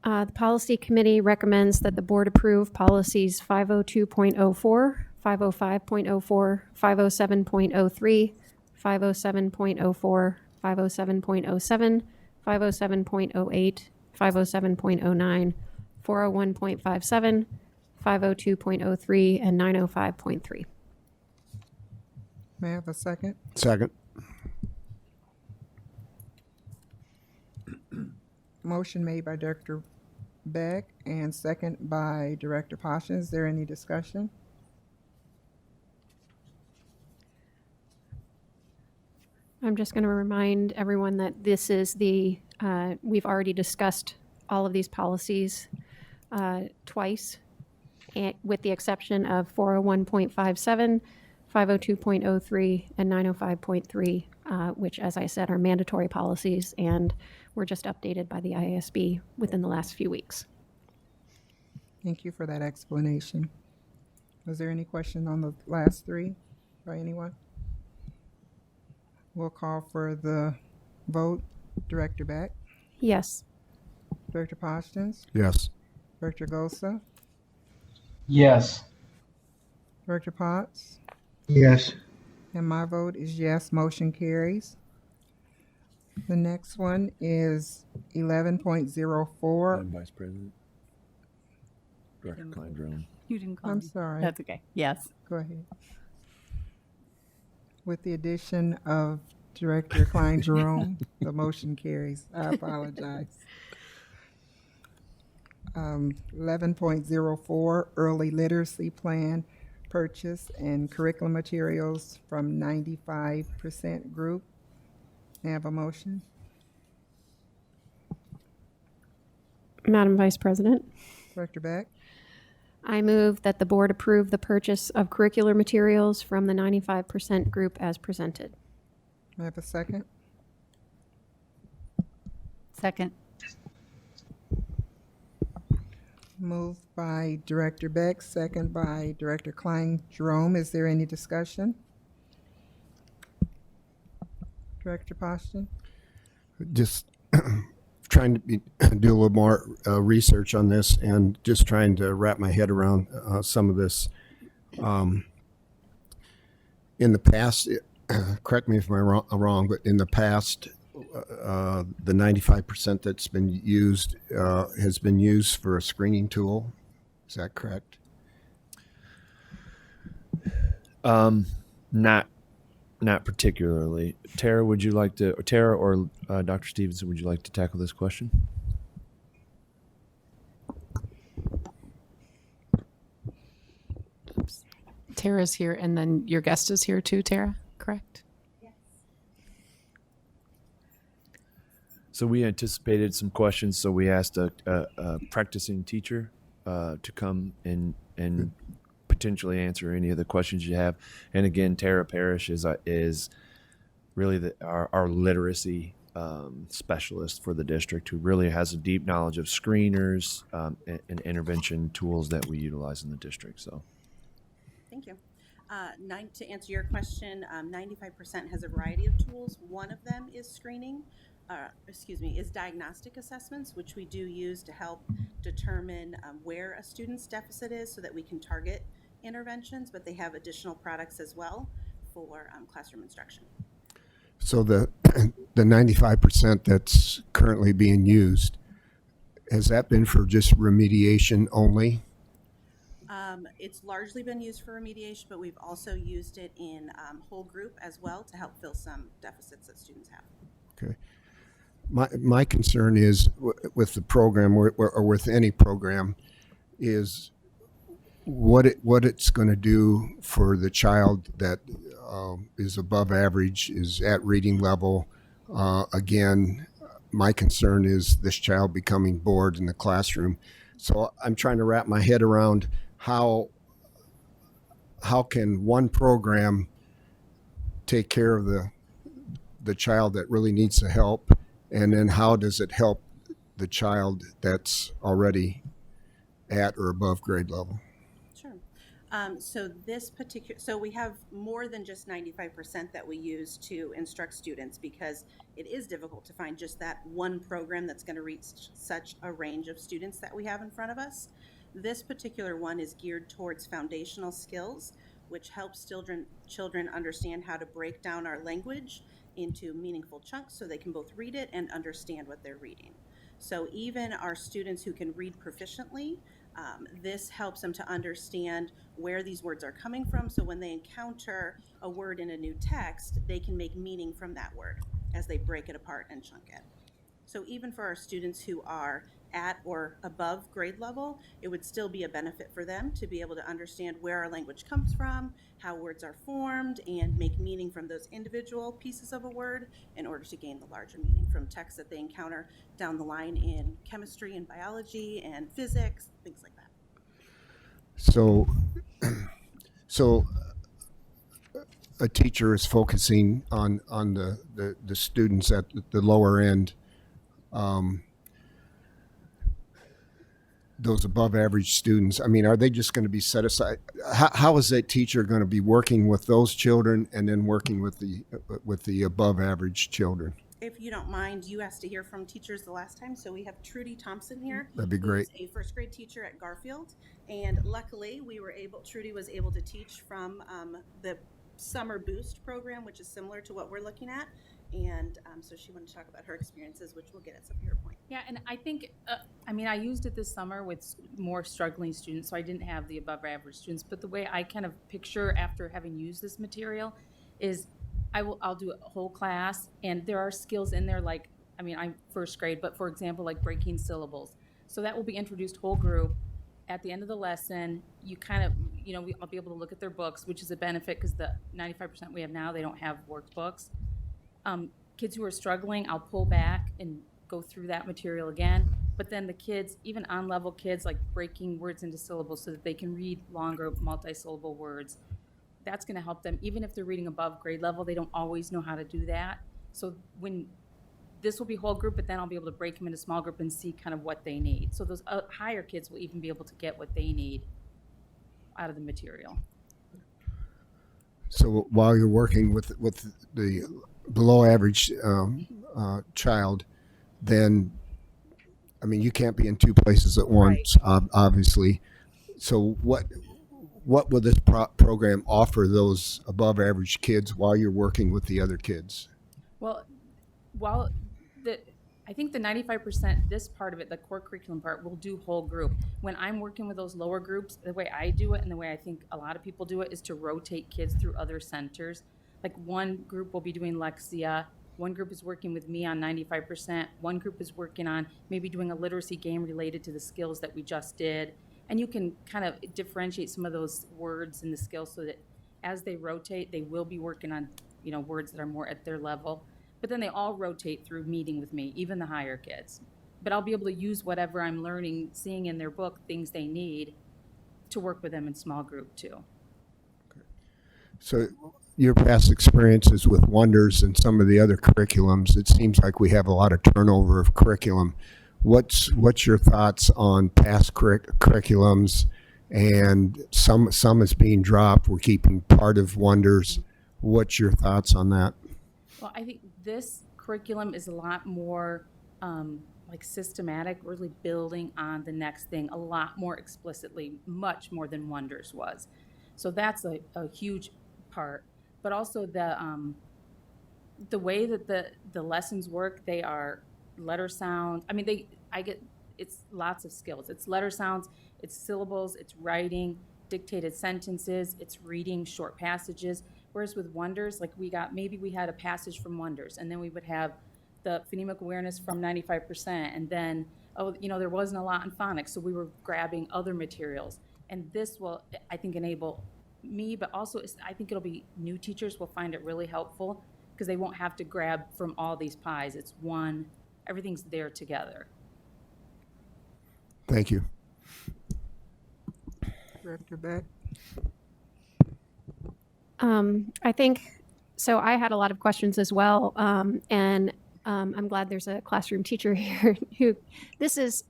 The Policy Committee recommends that the board approve policies 502.04, 505.04, 507.03, 507.04, 507.07, 507.08, 507.09, 401.57, 502.03, and 905.3. May I have a second? Second. Motion made by Director Beck and second by Director Poston. Is there any discussion? I'm just going to remind everyone that this is we've already discussed all of these policies twice, with the exception of 401.57, 502.03, and 905.3, which, as I said, are mandatory policies and were just updated by the IASB within the last few weeks. Thank you for that explanation. Was there any question on the last three by anyone? We'll call for the vote. Director Beck? Yes. Director Postins? Yes. Director Gosa? Yes. Director Potts? Yes. And my vote is yes, motion carries. The next one is 11.04. Madam Vice President. Director Klein-Drone. You didn't call I'm me. sorry. That's okay. Yes. Go ahead. With the addition of Director Klein-Jerome, the motion carries. I apologize. 11.04, early literacy plan purchase and curriculum materials from 95% group. May I have a motion? Madam Vice President, Director Beck? I move that the board approve the purchase of curricular materials from the 95% group as presented. May I have a second? Second. Moved by Director Beck, second by Director Klein-Jerome. Is there any discussion? Director Poston? Just trying to do a little more research on this and just trying to wrap my head around some of this. In the past, correct me if I'm wrong, but in the past, the 95% that's been used has been used for a screening tool. Is that correct? Not particularly. Tara, would you like to, or Tara or Dr. Stevenson, would you like to tackle this question? Tara's here, and then your guest is here too, Tara, correct? So we anticipated some questions, so we asked a practicing teacher to come and potentially answer any of the questions you have. And again, Tara Parrish is really our literacy specialist for the district, who really has a deep knowledge of screeners and intervention tools that we utilize in the district. So, thank you. To answer your question, 95% has a variety of tools. One of them is screening. Is diagnostic assessments, which we do use to help determine where a student's deficit is so that we can target interventions, but they have additional products as well for classroom instruction. So the 95% that's currently being used, has that been for just remediation only? It's largely been used for remediation, but we've also used it in whole group as well to help fill some deficits that students have. Okay. My concern is with the program or with any program is what it's going to do for the child that is above average, is at reading level. Again, my concern is this child becoming bored in the classroom. So I'm trying to wrap my head around how can one program take care of the child that really needs the help, and then how does it help the child that's already at or above grade level? Sure. So we have more than just 95% that we use to instruct students, because it is difficult to find just that one program that's going to reach such a range of students that we have in front of us. This particular one is geared towards foundational skills, which helps children understand how to break down our language into meaningful chunks so they can both read it and understand what they're reading. So even our students who can read proficiently, this helps them to understand where these words are coming from, so when they encounter a word in a new text, they can make meaning from that word as they break it apart and chunk it. So even for our students who are at or above grade level, it would still be a benefit for them to be able to understand where our language comes from, how words are formed, and make meaning from those individual pieces of a word in order to gain the larger meaning from texts that they encounter down the line in chemistry and biology and physics, things like that. So a teacher is focusing on the students at the lower end, those above average students. I mean, are they just going to be set aside? How is that teacher going to be working with those children and then working with the above average children? If you don't mind, you asked to hear from teachers the last time, so we have Trudy Thompson here. That'd be great. Who's a first grade teacher at Garfield, and luckily Trudy was able to teach from the Summer Boost program, which is similar to what we're looking at, and so she wanted to talk about her experiences, which we'll get at some of your point. Yeah, and I think, I used it this summer with more struggling students, so I didn't have the above average students, but the way I kind of picture after having used this material is I'll do a whole class, and there are skills in there like, I'm first grade, but for example, like breaking syllables. So that will be introduced whole group. At the end of the lesson, you kind of, I'll be able to look at their books, which is a benefit because the 95% we have now, they don't have workbooks. Kids who are struggling, I'll pull back and go through that material again. But then the kids, even on-level kids, like breaking words into syllables so that they can read longer multi-syllable words. That's going to help them. Even if they're reading above grade level, they don't always know how to do that. So this will be whole group, but then I'll be able to break them into small group and see kind of what they need. So those higher kids will even be able to get what they need out of the material. So while you're working with the below average child, then you can't be in two places at once, obviously. So what will this program offer those above average kids while you're working with the other kids? Well, I think the 95%, this part of it, the core curriculum part, will do whole group. When I'm working with those lower groups, the way I do it and the way I think a lot of people do it is to rotate kids through other centers. Like one group will be doing Lexia, one group is working with me on 95%, one group is working on maybe doing a literacy game related to the skills that we just did. And you can kind of differentiate some of those words and the skills so that as they rotate, they will be working on, words that are more at their level. But then they all rotate through meeting with me, even the higher kids. But I'll be able to use whatever I'm learning, seeing in their book, things they need to work with them in small group too. So your past experiences with Wonders and some of the other curriculums, it seems like we have a lot of turnover of curriculum. What's your thoughts on past curriculums, and some is being dropped? We're keeping part of Wonders. What's your thoughts on that? Well, I think this curriculum is a lot more systematic, really building on the next thing a lot more explicitly, much more than Wonders was. So that's a huge part. But also the way that the lessons work, they are letter sounds. I mean, it's lots of skills. It's letter sounds, it's syllables, it's writing, dictated sentences, it's reading short passages. Whereas with Wonders, like maybe we had a passage from Wonders, and then we would have the phonemic awareness from 95%, and then, there wasn't a lot in phonics, so we were grabbing other materials. And this will, I think, enable me, but also I think it'll be new teachers will find it really helpful because they won't have to grab from all these pies. It's one, everything's there together. Thank you. Director Beck? I think, so I had a lot of questions as well, and I'm glad there's a classroom teacher here who, this is,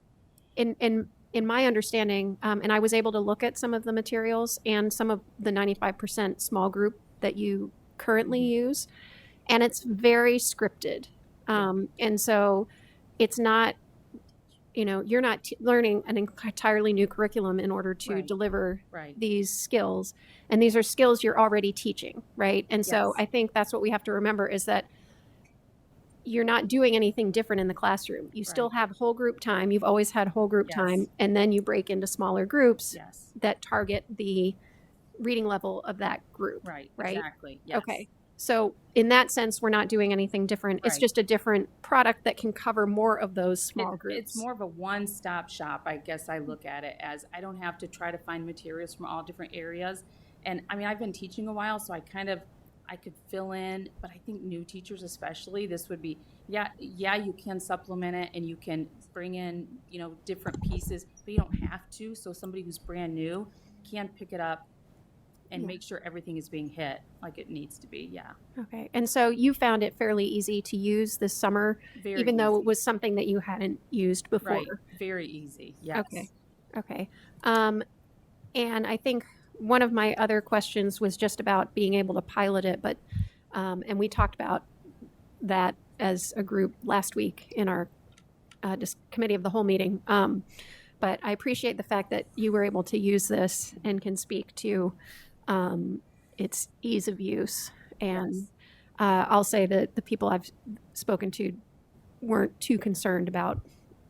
in my understanding, and I was able to look at some of the materials and some of the 95% small group that you currently use, and it's very scripted. And so it's not, you're not learning an entirely new curriculum in order to Right. deliver Right. these skills. And these are skills you're already teaching, right? And so Yes. I think that's what we have to remember is that you're not doing anything different in the classroom. You still Right. have whole group time. You've always had whole group Yes. time. And then you break into smaller groups Yes. that target the reading level of that group. Right. Right? Exactly. Yes. Okay. So in that sense, we're not doing anything different. It's Right. just a different product that can cover more of those small groups. It's more of a one-stop shop, I guess I look at it as. I don't have to try to find materials from all different areas. And I mean, I've been teaching a while, so I could fill in, but I think new teachers especially, this would be, yeah, you can supplement it and you can bring in, different pieces, but you don't have to. So somebody who's brand new can pick it up and make sure everything is being hit like it needs to be. Yeah. Okay. And so you found it fairly easy to use this summer, Very even though it easy. was something that you hadn't used before. Right. Very easy. Yes. Okay. Okay. And I think one of my other questions was just about being able to pilot it, but and we talked about that as a group last week in our committee of the whole meeting. But I appreciate the fact that you were able to use this and can speak to its ease of use. And Yes. I'll say that the people I've spoken to weren't too concerned about,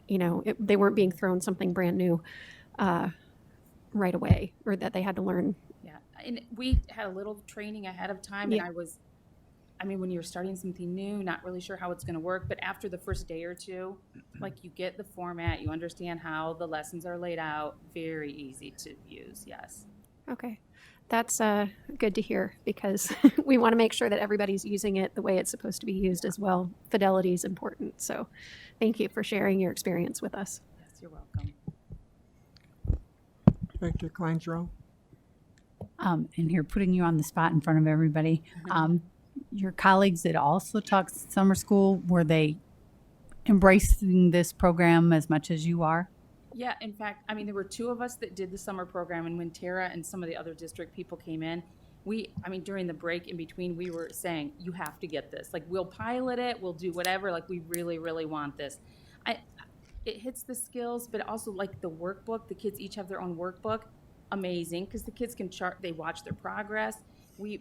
they weren't being thrown something brand new right away, or that they had to learn. Yeah, and we had a little training ahead of time, and Yeah. when you're starting something new, not really sure how it's going to work, but after the first day or two, like you get the format, you understand how the lessons are laid out, very easy to use, yes. Okay. That's good to hear because we want to make sure that everybody's using it the way it's supposed to be used as well. Fidelity is important. So thank you for sharing your experience with us. Yes, you're welcome. Director Kleindro? And here, putting you on the spot in front of everybody. Your colleagues that also taught summer school, were they embracing this program as much as you are? Yeah, in fact, there were two of us that did the summer program, and when Tara and some of the other district people came in, during the break in between, we were saying, you have to get this. Like, we'll pilot it, we'll do whatever, like, we really, really want this. It hits the skills, but also, like, the workbook, the kids each have their own workbook, amazing, because the kids can chart, they watch their progress.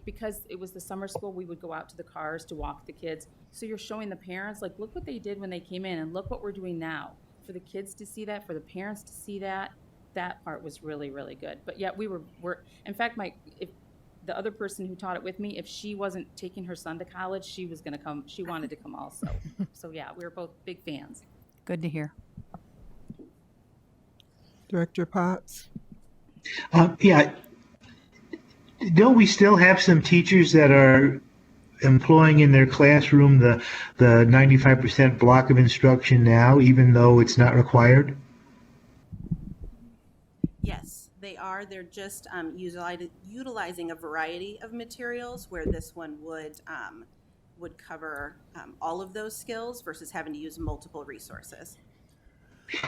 Because it was the summer school, we would go out to the cars to walk the kids. So you're showing the parents, like, look what they did when they came in, and look what we're doing now. For the kids to see that, for the parents to see that part was really, really good. But yeah, we're in fact, if the other person who taught it with me, if she wasn't taking her son to college, she was going to come. She wanted to come also. So yeah, we were both big fans. Good to hear. Director Potts? Yeah. Don't we still have some teachers that are employing in their classroom the 95% block of instruction now, even though it's not required? Yes, they are. They're just utilizing a variety of materials where this one would cover all of those skills versus having to use multiple resources.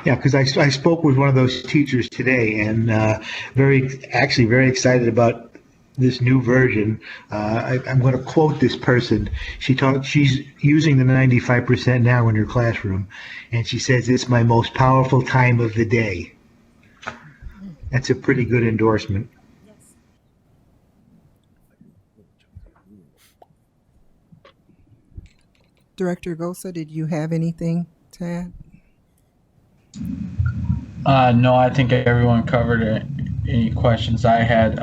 Yeah, because I spoke with one of those teachers today, and very excited about this new version. I'm going to quote this person. She's using the 95% now in her classroom, and she says it's my most powerful time of the day. That's a pretty good endorsement. Yes. Director Gosa, did you have anything to add? No, I think everyone covered it. Any questions I had.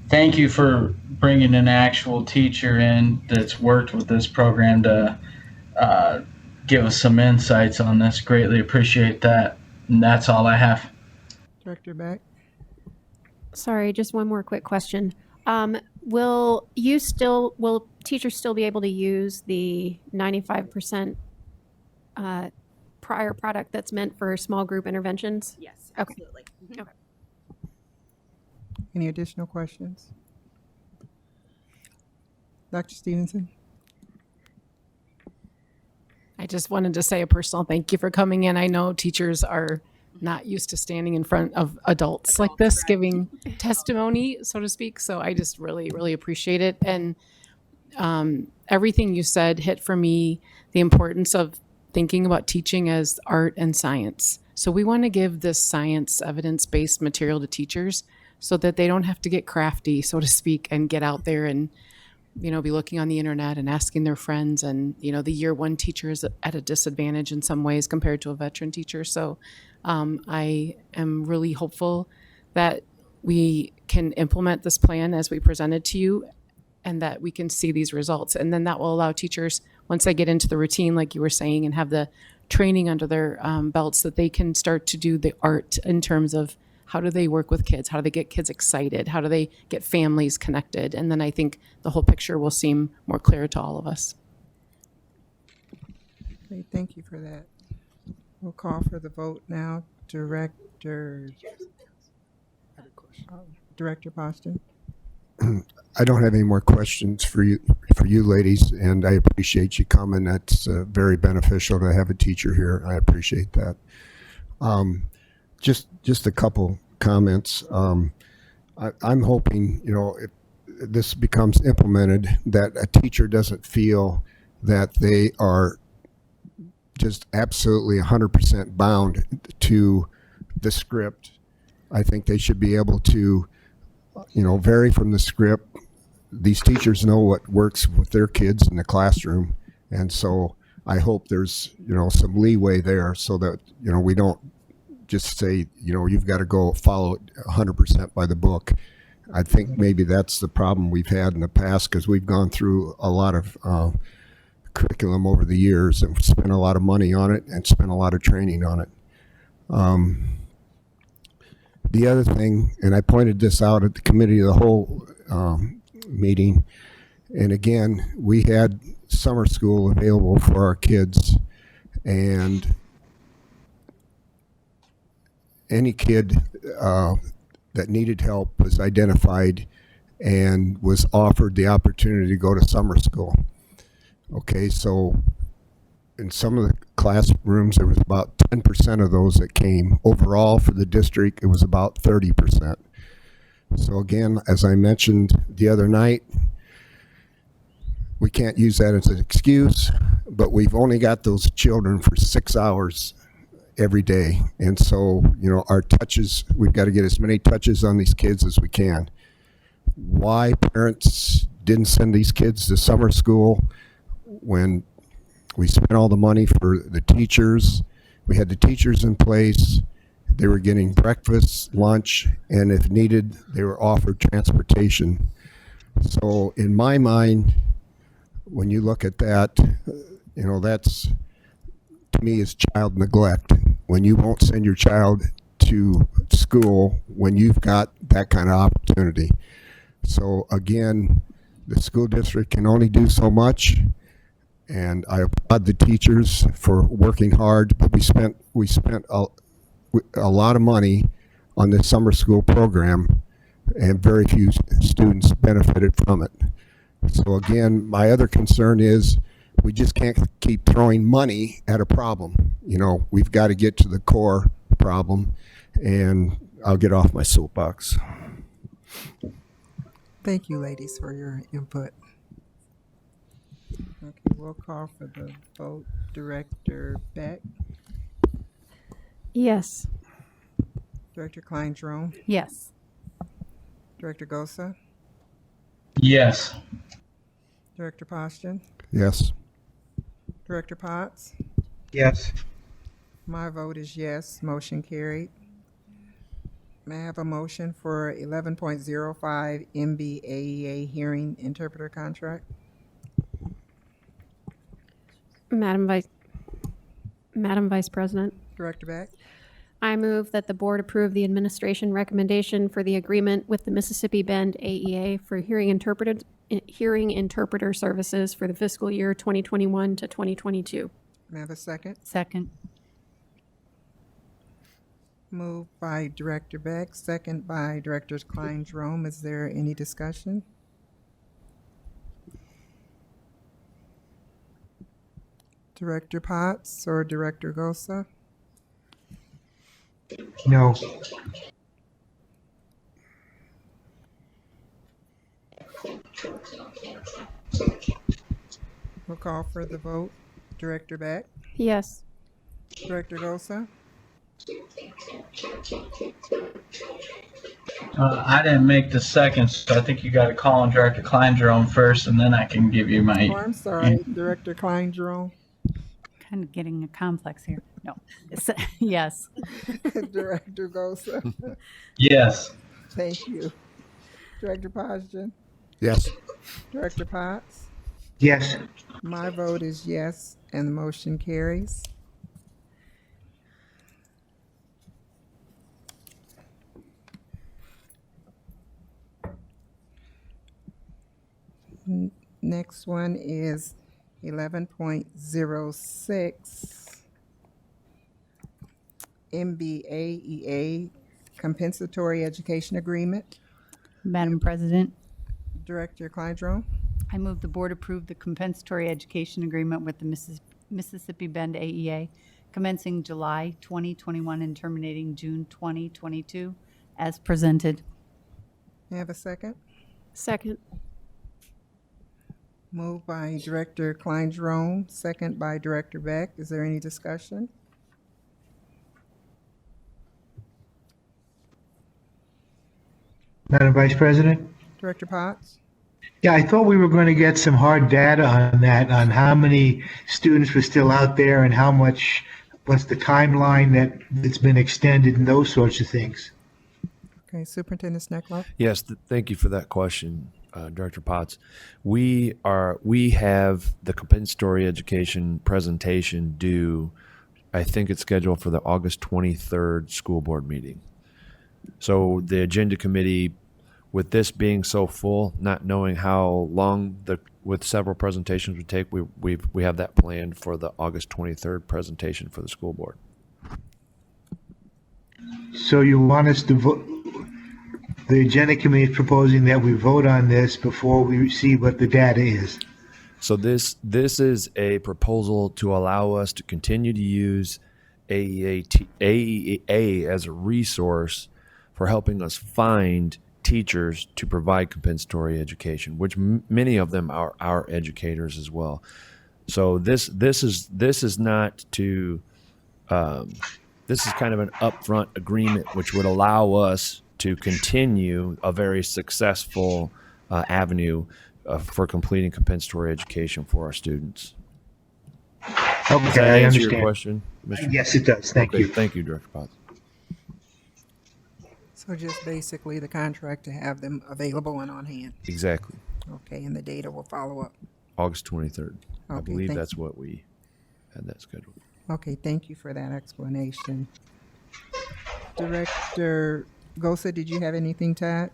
Thank you for bringing an actual teacher in that's worked with this program to give us some insights on this. Greatly appreciate that. And that's all I have. Director Beck? Sorry, just one more quick question. Will teachers still be able to use the 95% prior product that's meant for small group interventions? Yes, Okay. absolutely. Mhm. Okay. Any additional questions? Dr. Stevenson? I just wanted to say a personal thank you for coming in. I know teachers are not used to standing in front of adults like this, giving testimony, so to speak. So I just really, really appreciate it. And everything you said hit for me the importance of thinking about teaching as art and science. So we want to give this science evidence-based material to teachers so that they don't have to get crafty, so to speak, and get out there and be looking on the internet and asking their friends. And, the year one teacher is at a disadvantage in some ways compared to a veteran teacher. So I am really hopeful that we can implement this plan as we presented to you and that we can see these results. And then that will allow teachers, once they get into the routine, like you were saying, and have the training under their belts, that they can start to do the art in terms of how do they work with kids? How do they get kids excited? How do they get families connected? And then I think the whole picture will seem more clear to all of us. Great, thank you for that. We'll call for the vote now. Director Poston? I don't have any more questions for you ladies, and I appreciate you coming. That's very beneficial to have a teacher here. I appreciate that. Just a couple comments. I'm hoping, if this becomes implemented, that a teacher doesn't feel that they are just absolutely 100% bound to the script. I think they should be able to, vary from the script. These teachers know what works with their kids in the classroom. And so I hope there's, some leeway there so that, we don't just say, you've got to go follow it 100% by the book. I think maybe that's the problem we've had in the past, because we've gone through a lot of curriculum over the years and spent a lot of money on it and spent a lot of training on it. The other thing, and I pointed this out at the committee of the whole meeting, and again, we had summer school available for our kids, and any kid that needed help was identified and was offered the opportunity to go to summer school. Okay, so in some of the classrooms, there was about 10% of those that came. Overall, for the district, it was about 30%. So again, as I mentioned the other night, we can't use that as an excuse, but we've only got those children for 6 hours every day. And so, our touches, we've got to get as many touches on these kids as we can. Why parents didn't send these kids to summer school when we spent all the money for the teachers, we had the teachers in place, they were getting breakfast, lunch, and if needed, they were offered transportation. So in my mind, when you look at that, that's, to me, is child neglect. When you won't send your child to school when you've got that kind of opportunity. So again, the school district can only do so much, and I applaud the teachers for working hard, but we spent a lot of money on this summer school program, and very few students benefited from it. So again, my other concern is we just can't keep throwing money at a problem. We've got to get to the core problem, and I'll get off my soapbox. Thank you, ladies, for your input. Okay, we'll call for the vote. Director Beck? Yes. Director Klein-Jerome? Yes. Director Gosa? Yes. Director Poston? Yes. Director Potts? Yes. My vote is yes, motion carried. May I have a motion for 11.05 MBAEA hearing interpreter contract? Madam Vice President, Director Beck? I move that the board approve the administration recommendation for the agreement with the Mississippi Bend AEA for hearing interpreter services for the fiscal year 2021 to 2022. May I have a second? Second. Moved by Director Beck, second by Directors Klein Jerome. Is there any discussion? Director Potts or Director Gosa? No. We'll call for the vote. Director Beck? Yes. Director Gosa? I didn't make the second, so I think you got to call on Director Klein Jerome first, and then I can give you my. Oh, I'm sorry, Director Klein Jerome. Kind of getting a complex here. No. Yes. Director Gosa? Yes. Thank you. Director Poston? Yes. Director Potts? Yes. My vote is yes, and the motion carries. Next one is 11.06 MBAEA Compensatory Education Agreement. Madam President, Director Kleindron? I move the board approve the compensatory education agreement with the Mississippi Bend AEA commencing July 2021 and terminating June 2022 as presented. May I have a second? Second. Moved by Director Klein Jerome, second by Director Beck. Is there any discussion? Madam Vice President? Director Potts? Yeah, I thought we were going to get some hard data on that, on how many students were still out there and how much, what's the timeline that's been extended and those sorts of things. Okay, Superintendent Sneckler? Yes, thank you for that question, Director Potts. We have the compensatory education presentation due, I think it's scheduled for the August 23rd school board meeting. So the agenda committee, with this being so full, not knowing how long with several presentations would take, we have that planned for the August 23rd presentation for the school board. So you want us to vote, the agenda committee is proposing that we vote on this before we see what the data is. So this is a proposal to allow us to continue to use AEA as a resource for helping us find teachers to provide compensatory education, which many of them are our educators as well. So this is not to this is kind of an upfront agreement which would allow us to continue a very successful avenue for completing compensatory education for our students. Okay, Does that I answer your understand. question, Mr. Yes, it does. Thank Okay, you. Thank you, Director Potts. So just basically the contract to have them available and on hand. Exactly. Okay, and the data will follow up. August 23rd. I Okay, believe thank that's what we had that scheduled. Okay, thank you for that explanation. Director Gosa, did you have anything to add?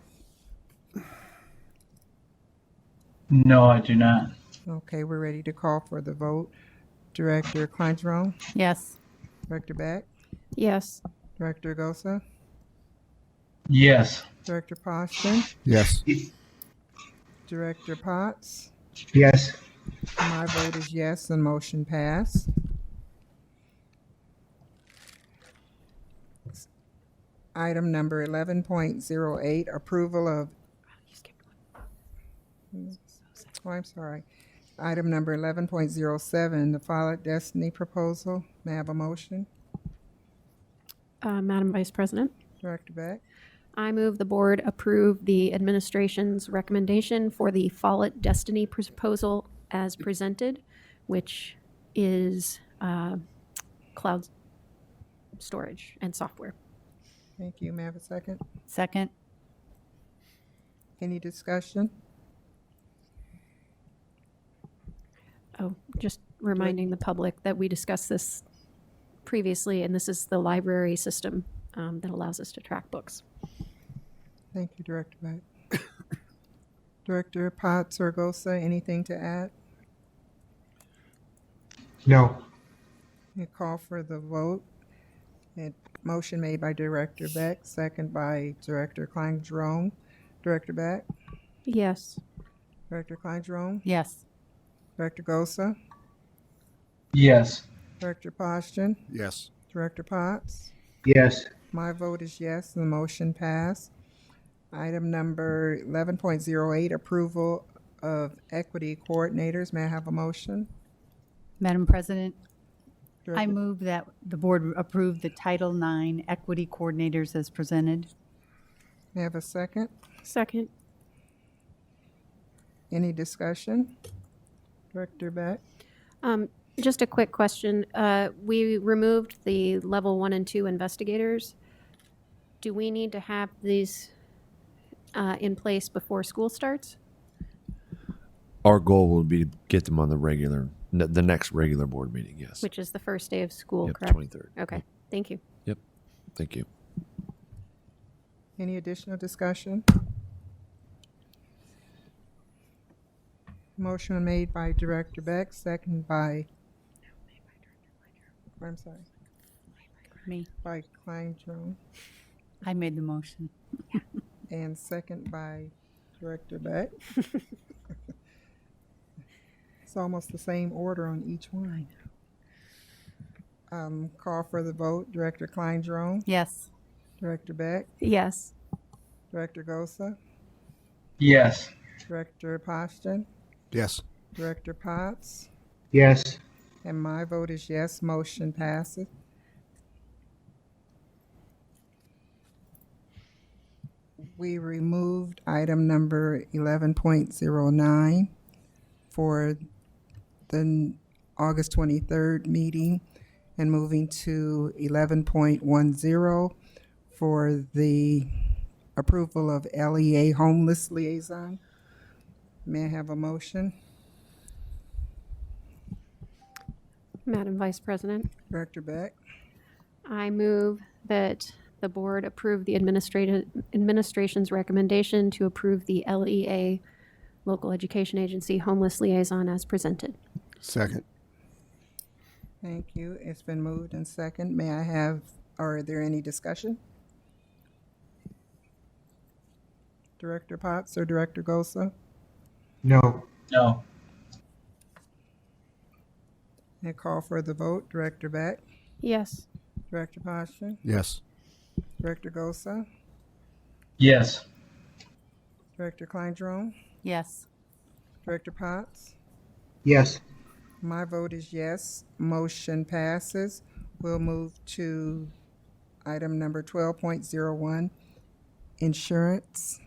No, I do not. Okay, we're ready to call for the vote. Director Kleindron? Yes. Director Beck? Yes. Director Gosa? Yes. Director Poston? Yes. Director Potts? Yes. My vote is yes, and motion passed. Item number 11.08, approval of. Oh, I'm sorry. Item number 11.07, the Follett Destiny proposal. May I have a motion? Madam Vice President, Director Beck? I move the board approve the administration's recommendation for the Follett Destiny proposal as presented, which is cloud storage and software. Thank you. May I have a second? Second. Any discussion? Oh, just reminding the public that we discussed this previously, and this is the library system that allows us to track books. Thank you, Director Beck. Director Potts or Gosa, anything to add? No. You call for the vote. Motion made by Director Beck, second by Director Klein-Jerome. Director Beck? Yes. Director Klein-Jerome? Yes. Director Gosa? Yes. Director Poston? Yes. Director Potts? Yes. My vote is yes, and the motion passed. Item number 11.08, approval of equity coordinators. May I have a motion? Madam President, I Director- move that the board approve the Title IX equity coordinators as presented. May I have a second? Second. Any discussion? Director Beck? Just a quick question. We removed the level 1 and 2 investigators. Do we need to have these in place before school starts? Our goal would be to get them on the next regular board meeting, yes. Which is the first day of school, Yep, correct? 23rd. Okay, thank you. Yep, thank you. Any additional discussion? Motion made by Director Beck, second by, I'm sorry, Me. by Klein-Jerome, I made the motion. and second by Director Beck. It's almost the same order on each one. Call for the vote. Director Klein-Jerome, Yes. Director Beck, Yes. Director Gosa, Yes. Director Poston, Yes. Director Potts, Yes. and my vote is yes. Motion passes. We removed item number 11.09 for the August 23rd meeting and moving to 11.10 for the approval of LEA homeless liaison. May I have a motion? Madam Vice President, Director Beck? I move that the board approve the administration's recommendation to approve the LEA, Local Education Agency Homeless Liaison as presented. Second. Thank you. It's been moved and second. May I have, are there any discussion? Director Potts or Director Gosa? No. No. And call for the vote. Director Beck? Yes. Director Poston? Yes. Director Gosa? Yes. Director Klein-Jerome? Yes. Director Potts? Yes. My vote is yes. Motion passes. We'll move to item number 12.01, insurance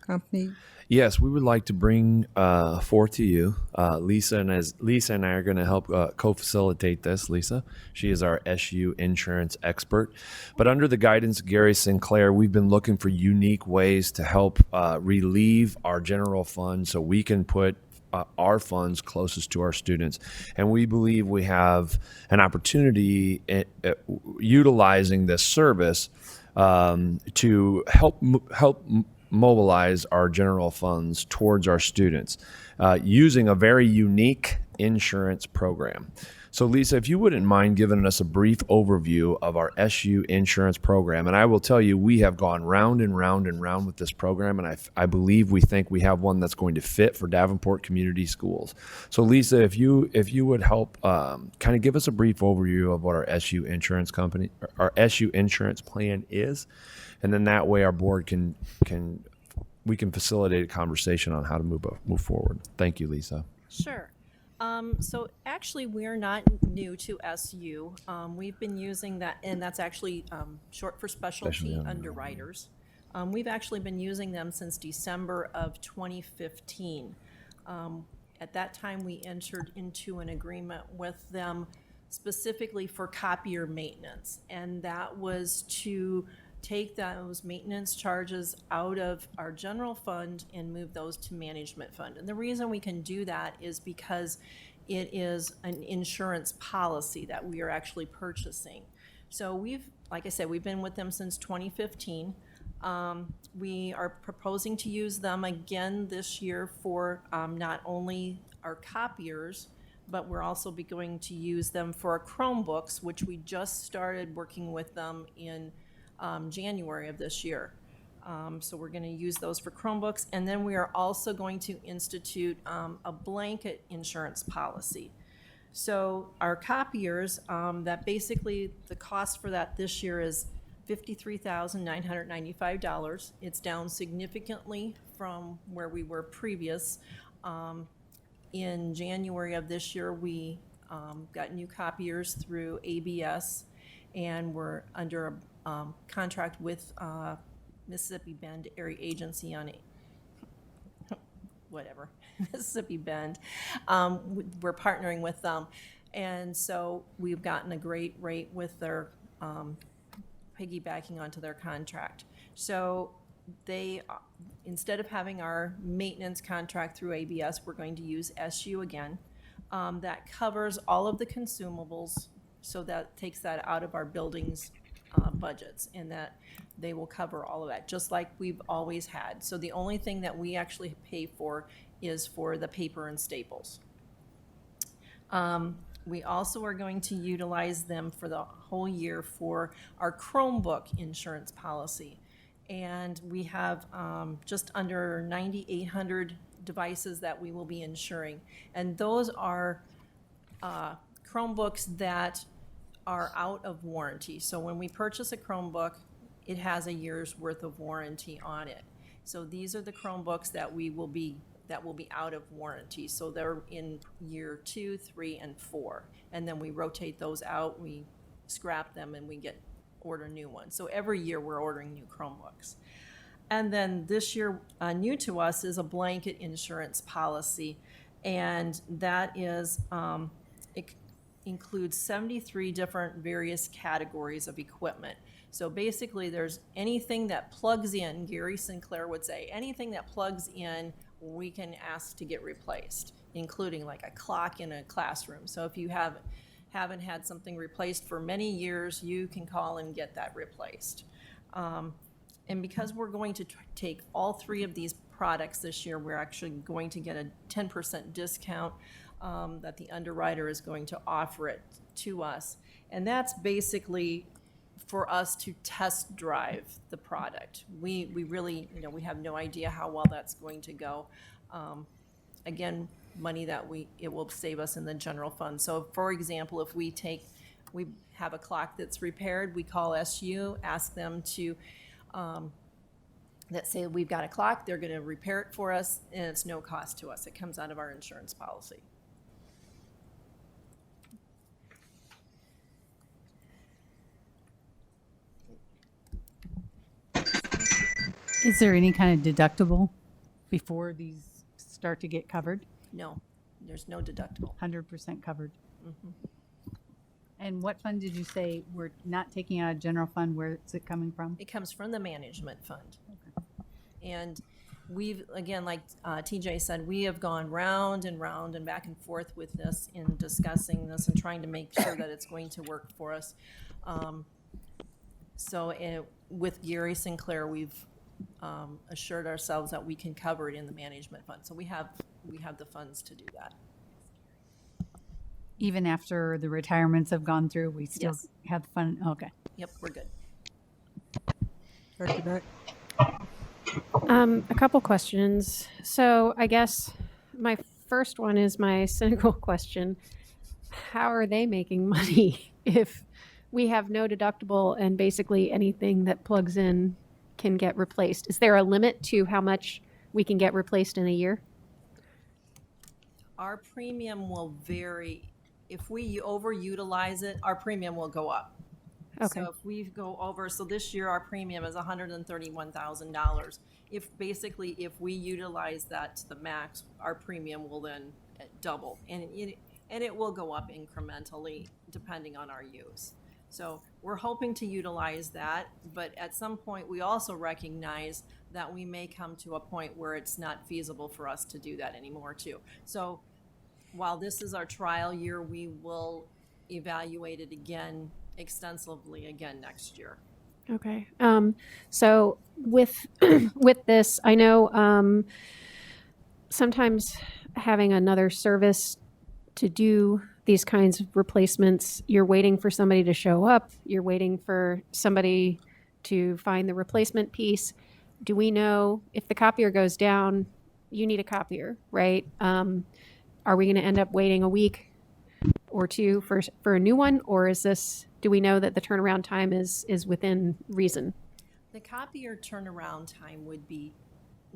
company. Yes, we would like to bring forth to you Lisa, and as Lisa and I are going to help co-facilitate this. Lisa, she is our SU insurance expert. But under the guidance of Gary Sinclair, we've been looking for unique ways to help relieve our general fund so we can put our funds closest to our students. And we believe we have an opportunity utilizing this service to help mobilize our general funds towards our students using a very unique insurance program. So Lisa, if you wouldn't mind giving us a brief overview of our SU insurance program. And I will tell you, we have gone round and round and round with this program, and I believe we think we have one that's going to fit for Davenport Community Schools. So Lisa, if you would help kind of give us a brief overview of what our SU insurance company, our SU insurance plan is, and then that way our board we can facilitate a conversation on how to move forward. Thank you, Lisa. Sure. So actually, we're not new to SU. We've been using that, and that's actually short for specialty underwriters. We've actually been using them since December of 2015. at that time, we entered into an agreement with them specifically for copier maintenance. And that was to take those maintenance charges out of our general fund and move those to management fund. And the reason we can do that is because it is an insurance policy that we are actually purchasing. So we've, like I said, we've been with them since 2015. We are proposing to use them again this year for not only our copiers, but we're also going to use them for our Chromebooks, which we just started working with them in January of this year. So we're going to use those for Chromebooks. And then we are also going to institute a blanket insurance policy. So our copiers, that basically the cost for that this year is $53,995. It's down significantly from where we were previous. In January of this year, we got new copiers through ABS, and we're under a contract with Mississippi Bend Area Agency on Mississippi Bend. We're partnering with them, and so we've gotten a great rate with their piggybacking onto their contract. So they, instead of having our maintenance contract through ABS, we're going to use SU again. That covers all of the consumables, so that takes that out of our buildings budgets, and that they will cover all of that, just like we've always had. So the only thing that we actually pay for is for the paper and staples. We also are going to utilize them for the whole year for our Chromebook insurance policy. And we have just under 9,800 devices that we will be insuring. And those are Chromebooks that are out of warranty. So when we purchase a Chromebook, it has a year's worth of warranty on it. So these are the Chromebooks that will be out of warranty. So they're in year 2, 3, and 4. And then we rotate those out, we scrap them, and we order new ones. So every year we're ordering new Chromebooks. And then this year, new to us is a blanket insurance policy. And that is, it includes 73 different various categories of equipment. So basically there's anything that plugs in, Gary Sinclair would say, anything that plugs in, we can ask to get replaced, including like a clock in a classroom. So if you haven't had something replaced for many years, you can call and get that replaced. And because we're going to take all 3 of these products this year, we're actually going to get a 10% discount that the underwriter is going to offer it to us. And that's basically for us to test drive the product. We really, we have no idea how well that's going to go. Again, money that it will save us in the general fund. So for example, if we have a clock that's repaired, we call SU, ask them to, let's say we've got a clock, they're gonna repair it for us, and it's no cost to us. It comes out of our insurance policy. Is there any kind of deductible before these start to get covered? No, there's no deductible. 100% covered. Mm-hmm. And what fund did you say we're not taking out of general fund? Where is it coming from? It comes from the management fund. Okay. And we've, again, like TJ said, we have gone round and round and back and forth with this in discussing this and trying to make sure that it's going to work for us. With Gary Sinclair, we've assured ourselves that we can cover it in the management fund. So we have the funds to do that. Even after the retirements have gone through, we still Yes. have the fund? Okay. Yep, we're good. Dr. Beck? A couple questions. So I guess my first one is my cynical question. How are they making money if we have no deductible and basically anything that plugs in can get replaced? Is there a limit to how much we can get replaced in a year? Our premium will vary. If we overutilize it, our premium will go up. Okay. So if we go over, so this year our premium is $131,000. If we utilize that to the max, our premium will then double, and it will go up incrementally depending on our use. So we're hoping to utilize that, but at some point, we also recognize that we may come to a point where it's not feasible for us to do that anymore too. So while this is our trial year, we will evaluate it again extensively again next year. Okay. So with with this, I know sometimes having another service to do these kinds of replacements, you're waiting for somebody to show up, you're waiting for somebody to find the replacement piece. Do we know if the copier goes down, you need a copier, right? Are we going to end up waiting a week or two for a new one, or is this? Do we know that the turnaround time is within reason? The copier turnaround time would be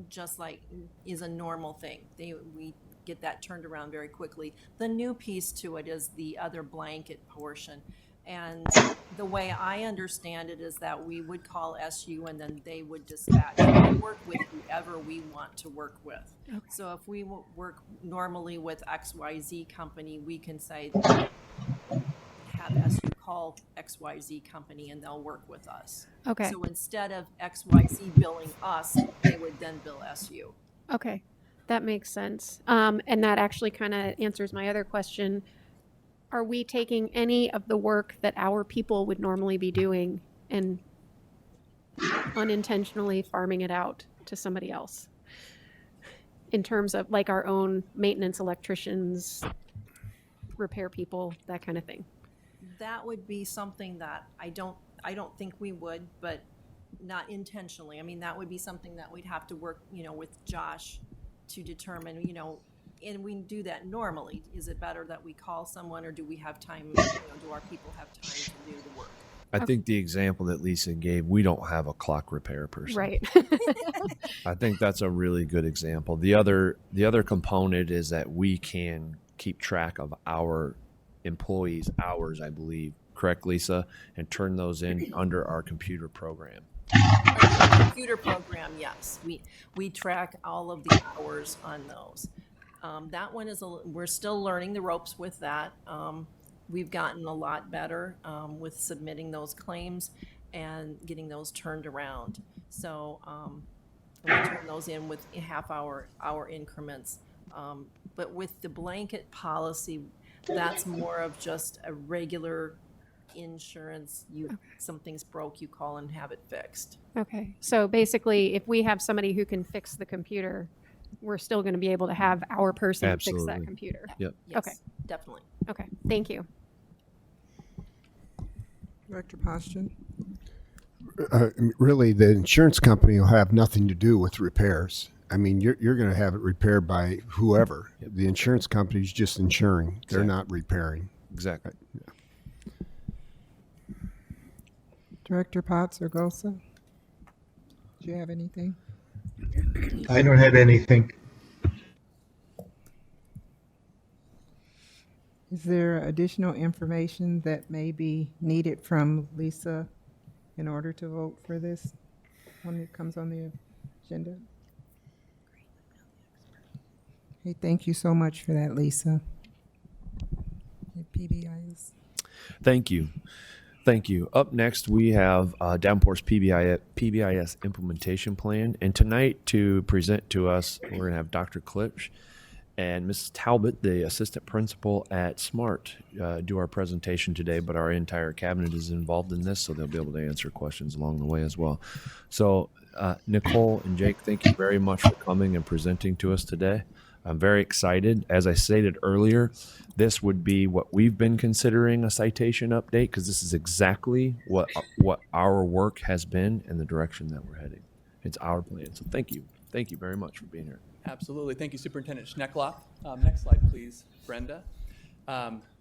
just like is a normal thing. We get that turned around very quickly. The new piece to it is the other blanket portion. And the way I understand it is that we would call SU and then they would dispatch. We work with whoever we want to work with. Okay. So if we work normally with XYZ company, we can say, have SU call XYZ company and they'll work with us. Okay. So instead of XYZ billing us, they would then bill SU. Okay, that makes sense. And that actually kind of answers my other question. Are we taking any of the work that our people would normally be doing and unintentionally farming it out to somebody else? In terms of like our own maintenance electricians, repair people, that kind of thing. That would be something that I don't think we would, but not intentionally. I mean, that would be something that we'd have to work, with Josh to determine, and we do that normally. Is it better that we call someone, or do we have time, do our people have time to do the work? I think the example that Lisa gave, we don't have a clock repair person. Right. I think that's a really good example. The other component is that we can keep track of our employees' hours, I believe, correct, Lisa, and turn those in under our computer program. Our computer program, yes. We track all of the hours on those. That one we're still learning the ropes with that. We've gotten a lot better with submitting those claims and getting those turned around. So we turn those in with hour increments. But with the blanket policy, that's more of just a regular insurance. Something's broke, you call and have it fixed. Okay. So basically, if we have somebody who can fix the computer, we're still going to be able to have our person fix that Absolutely. computer. Yep. Yes, Okay. definitely. Okay. Thank you. Director Poston? Really, the insurance company will have nothing to do with repairs. I mean, you're going to have it repaired by whoever. Yep. The insurance company's just insuring. They're Exactly. not repairing. Exactly. Director Potts or Gosa? Do you have anything? I don't have anything. Is there additional information that may be needed from Lisa in order to vote for this when it comes on the agenda? Hey, thank you so much for that, Lisa. PBIs. Thank you. Thank you. Up next, we have Davenport's PBIS implementation plan. And tonight, to present to us, we're going to have Dr. Klipsch and Mrs. Talbot, the assistant principal at SMART, do our presentation today. But our entire cabinet is involved in this, so they'll be able to answer questions along the way as well. So, Nicole and Jake, thank you very much for coming and presenting to us today. I'm very excited. As I stated earlier, this would be what we've been considering a citation update, because this is exactly what our work has been and the direction that we're heading. It's our plan. So thank you. Thank you very much for being here. Absolutely. Thank you, Superintendent Schneckloff. Next slide, please, Brenda.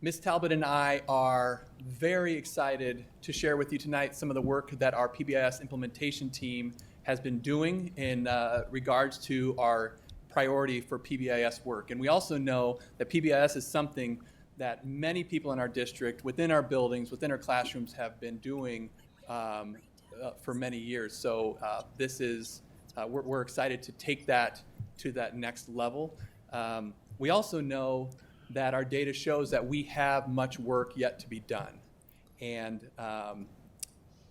Ms. Talbot and I are very excited to share with you tonight some of the work that our PBIS implementation team has been doing in regards to our priority for PBIS work. And we also know that PBIS is something that many people in our district, within our buildings, within our classrooms have been doing for many years. So this is, we're excited to take that to that next level. We also know that our data shows that we have much work yet to be done. And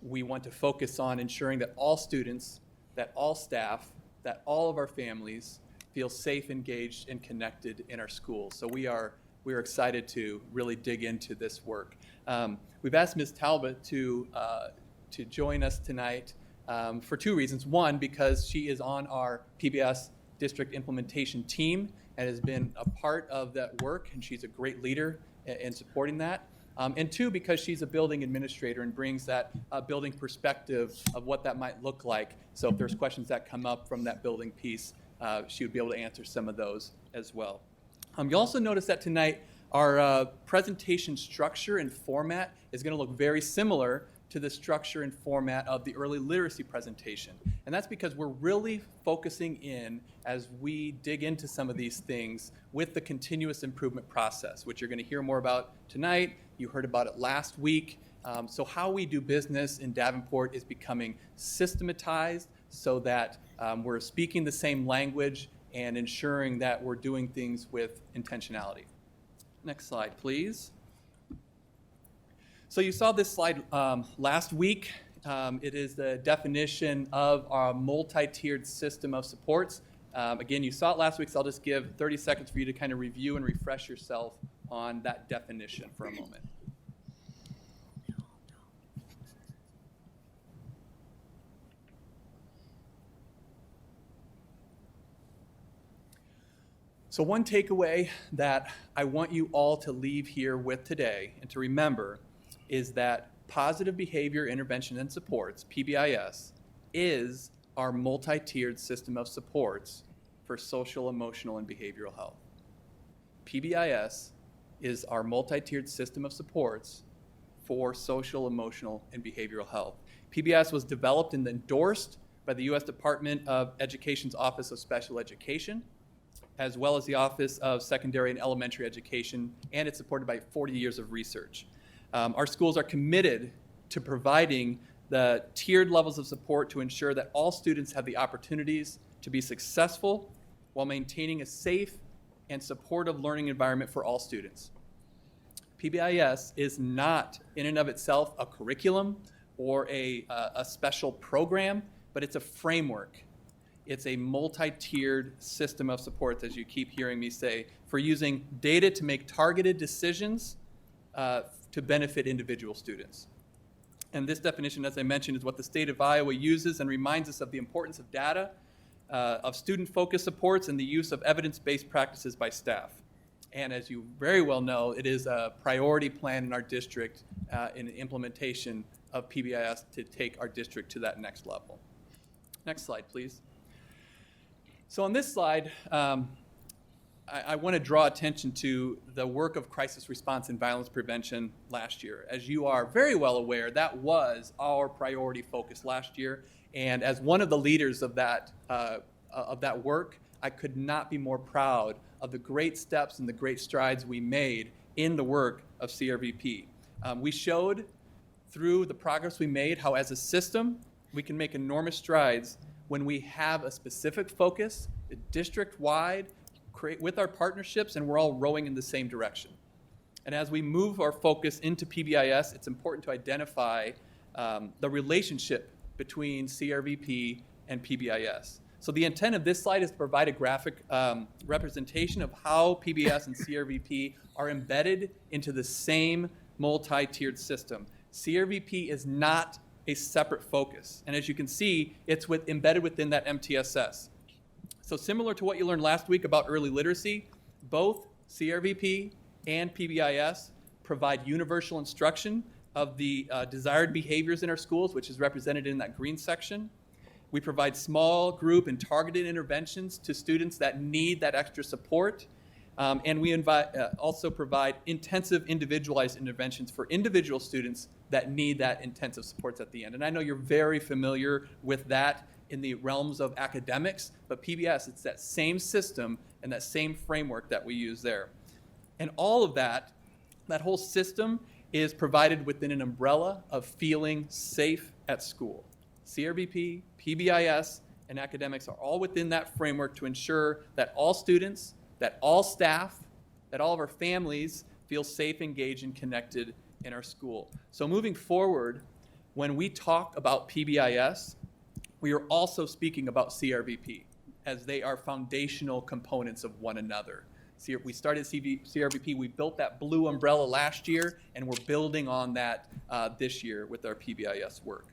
we want to focus on ensuring that all students, that all staff, that all of our families feel safe, engaged, and connected in our schools. So we are excited to really dig into this work. We've asked Ms. Talbot to join us tonight for two reasons. One, because she is on our PBS district implementation team and has been a part of that work, and she's a great leader in supporting that. And two, because she's a building administrator and brings that building perspective of what that might look like. So if there's questions that come up from that building piece, she would be able to answer some of those as well. You'll also notice that tonight our presentation structure and format is going to look very similar to the structure and format of the early literacy presentation. And that's because we're really focusing in as we dig into some of these things with the continuous improvement process, which you're going to hear more about tonight. You heard about it last week. So how we do business in Davenport is becoming systematized so that we're speaking the same language and ensuring that we're doing things with intentionality. Next slide, please. So you saw this slide last week. It is the definition of our multi-tiered system of supports. Again, you saw it last week, so I'll just give 30 seconds for you to kind of review and refresh yourself on that definition for a moment. So one takeaway that I want you all to leave here with today and to remember is that positive behavior intervention and supports, PBIS, is our multi-tiered system of supports for social, emotional, and behavioral health. PBIS is our multi-tiered system of supports for social, emotional, and behavioral health. PBIS was developed and endorsed by the U.S. Department of Education's Office of Special Education, as well as the Office of Secondary and Elementary Education, and it's supported by 40 years of research. Our schools are committed to providing the tiered levels of support to ensure that all students have the opportunities to be successful while maintaining a safe and supportive learning environment for all students. PBIS is not in and of itself a curriculum or a special program, but it's a framework. It's a multi-tiered system of supports, as you keep hearing me say, for using data to make targeted decisions to benefit individual students. And this definition, as I mentioned, is what the state of Iowa uses and reminds us of the importance of data, of student-focused supports, and the use of evidence-based practices by staff. And as you very well know, it is a priority plan in our district in the implementation of PBIS to take our district to that next level. Next slide, please. So on this slide, I want to draw attention to the work of crisis response and violence prevention last year. As you are very well aware, that was our priority focus last year. And as one of the leaders of that work, I could not be more proud of the great steps and the great strides we made in the work of CRVP. We showed through the progress we made how as a system we can make enormous strides when we have a specific focus, district-wide, with our partnerships, and we're all rowing in the same direction. And as we move our focus into PBIS, it's important to identify the relationship between CRVP and PBIS. So the intent of this slide is to provide a graphic representation of how PBIS and CRVP are embedded into the same multi-tiered system. CRVP is not a separate focus. And as you can see, it's embedded within that MTSS. So similar to what you learned last week about early literacy, both CRVP and PBIS provide universal instruction of the desired behaviors in our schools, which is represented in that green section. We provide small group and targeted interventions to students that need that extra support. And we also provide intensive individualized interventions for individual students that need that intensive supports at the end. And I know you're very familiar with that in the realms of academics, but PBS, it's that same system and that same framework that we use there. And all of that whole system is provided within an umbrella of feeling safe at school. CRVP, PBIS, and academics are all within that framework to ensure that all students that all staff, that all of our families feel safe, engaged, and connected in our school. So moving forward, when we talk about PBIS, we are also speaking about CRVP, as they are foundational components of one another. See, we started CRVP, we built that blue umbrella last year, and we're building on that this year with our PBIS work.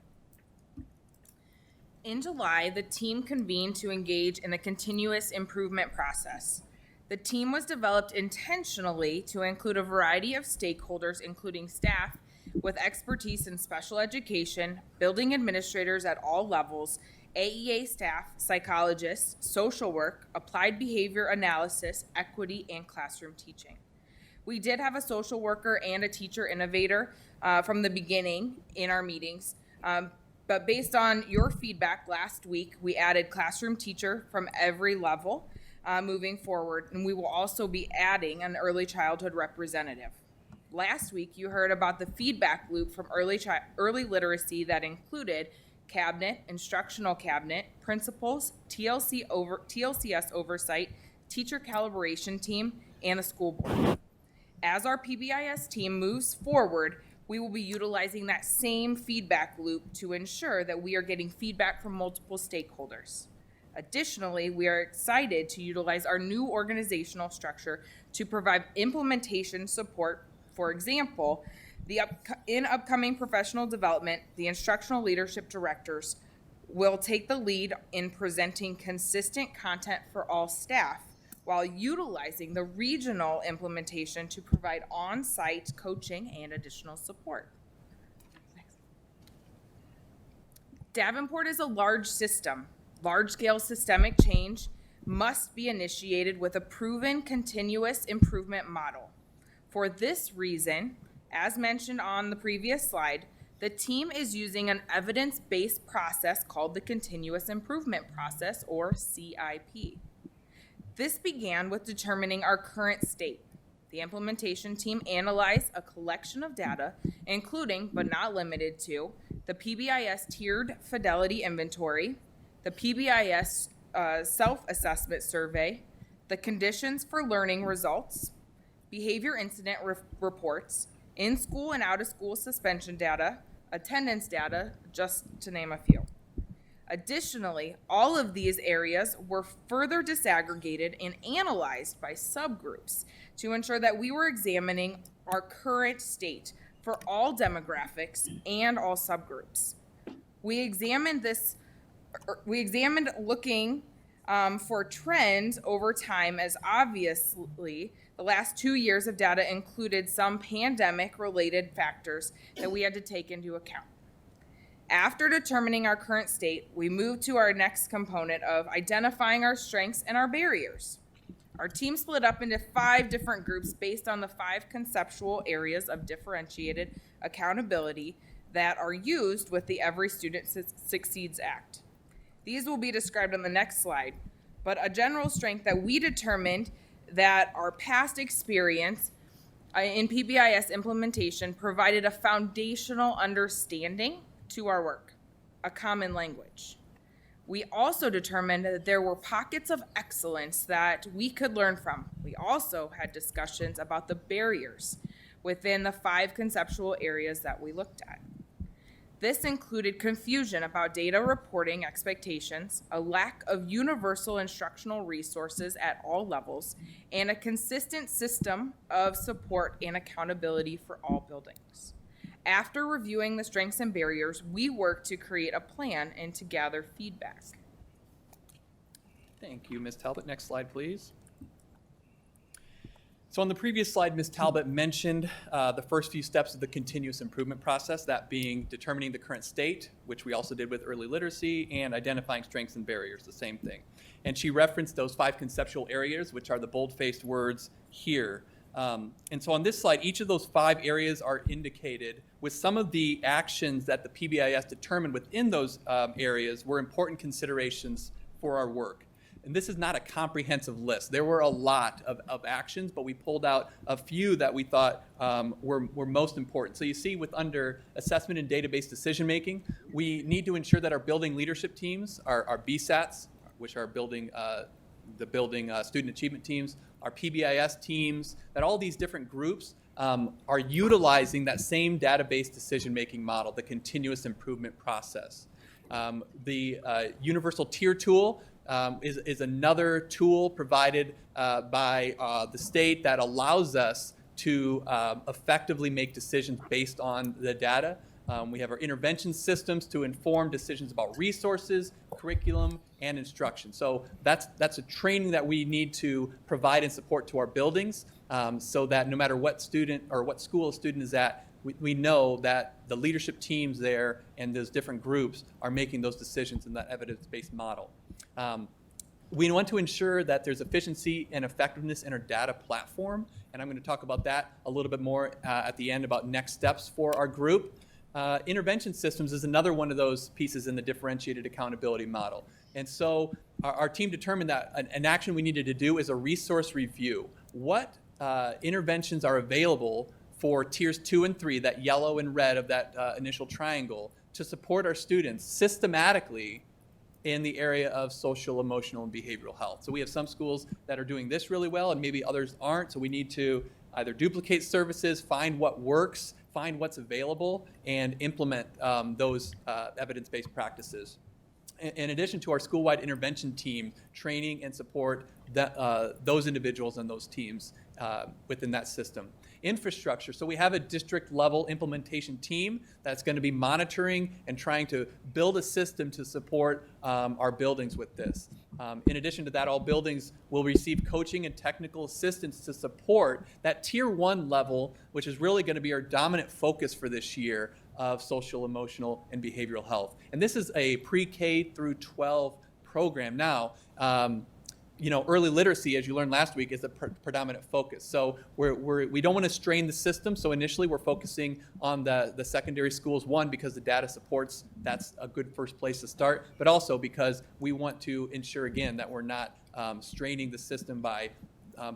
In July, the team convened to engage in the continuous improvement process. The team was developed intentionally to include a variety of stakeholders, including staff with expertise in special education, building administrators at all levels, AEA staff, psychologists, social work, applied behavior analysis, equity, and classroom teaching. We did have a social worker and a teacher innovator from the beginning in our meetings, but based on your feedback last week, we added classroom teacher from every level moving forward, and we will also be adding an early childhood representative. Last week, you heard about the feedback loop from early literacy that included cabinet, instructional cabinet, principals, TLCS oversight, teacher calibration team, and the school board. As our PBIS team moves forward, we will be utilizing that same feedback loop to ensure that we are getting feedback from multiple stakeholders. Additionally, we are excited to utilize our new organizational structure to provide implementation support. For example, in upcoming professional development, the instructional leadership directors will take the lead in presenting consistent content for all staff while utilizing the regional implementation to provide on-site coaching and additional support. Davenport is a large system. Large-scale systemic change must be initiated with a proven continuous improvement model. For this reason, as mentioned on the previous slide, the team is using an evidence-based process called the Continuous Improvement Process, or CIP. This began with determining our current state. The implementation team analyzed a collection of data, including, but not limited to, the PBIS Tiered Fidelity Inventory, the PBIS Self-Assessment Survey, the Conditions for Learning Results, Behavior Incident Reports, in-school and out-of-school suspension data, attendance data, just to name a few. Additionally, all of these areas were further disaggregated and analyzed by subgroups to ensure that we were examining our current state for all demographics and all subgroups. We examined looking for trends over time, as obviously the last 2 years of data included some pandemic-related factors that we had to take into account. After determining our current state, we moved to our next component of identifying our strengths and our barriers. Our team split up into 5 different groups based on the 5 conceptual areas of differentiated accountability that are used with the Every Student Succeeds Act. These will be described on the next slide, but a general strength that we determined that our past experience in PBIS implementation provided a foundational understanding to our work, a common language. We also determined that there were pockets of excellence that we could learn from. We also had discussions about the barriers within the 5 conceptual areas that we looked at. This included confusion about data reporting expectations, a lack of universal instructional resources at all levels, and a consistent system of support and accountability for all buildings. After reviewing the strengths and barriers, we worked to create a plan and to gather feedback. Thank you, Ms. Talbot. Next slide, please. So on the previous slide, Ms. Talbot mentioned the first few steps of the continuous improvement process, that being determining the current state, which we also did with early literacy, and identifying strengths and barriers, the same thing. And she referenced those 5 conceptual areas, which are the bold-faced words here. And so on this slide, each of those 5 areas are indicated with some of the actions that the PBIS determined within those areas were important considerations for our work. And this is not a comprehensive list. There were a lot of actions, but we pulled out a few that we thought were most important. So you see with under assessment and database decision making, we need to ensure that our building leadership teams, our BSATs, which are building the building student achievement teams, our PBIS teams, that all these different groups are utilizing that same database decision-making model, the continuous improvement process. The Universal Tier Tool is another tool provided by the state that allows us to effectively make decisions based on the data. We have our intervention systems to inform decisions about resources, curriculum, and instruction. So that's a training that we need to provide and support to our buildings, so that no matter what student or what school a student is at, we know that the leadership teams there and those different groups are making those decisions in that evidence-based model. We want to ensure that there's efficiency and effectiveness in our data platform, and I'm going to talk about that a little bit more at the end about next steps for our group. Intervention systems is another one of those pieces in the differentiated accountability model. And so our team determined that an action we needed to do is a resource review. What interventions are available for tiers 2 and 3, that yellow and red of that initial triangle, to support our students systematically in the area of social, emotional, and behavioral health. So we have some schools that are doing this really well and maybe others aren't, so we need to either duplicate services, find what works, find what's available, and implement those evidence-based practices. In addition to our school-wide intervention team, training and support those individuals and those teams within that system. Infrastructure, so we have a district-level implementation team that's going to be monitoring and trying to build a system to support our buildings with this. In addition to that, all buildings will receive coaching and technical assistance to support that Tier 1 level, which is really going to be our dominant focus for this year of social, emotional, and behavioral health. And this is a pre-K through 12 program. Now, early literacy, as you learned last week, is a predominant focus. So we don't want to strain the system. So initially, we're focusing on the secondary schools, one, because the data supports that's a good first place to start, but also because we want to ensure, again, that we're not straining the system by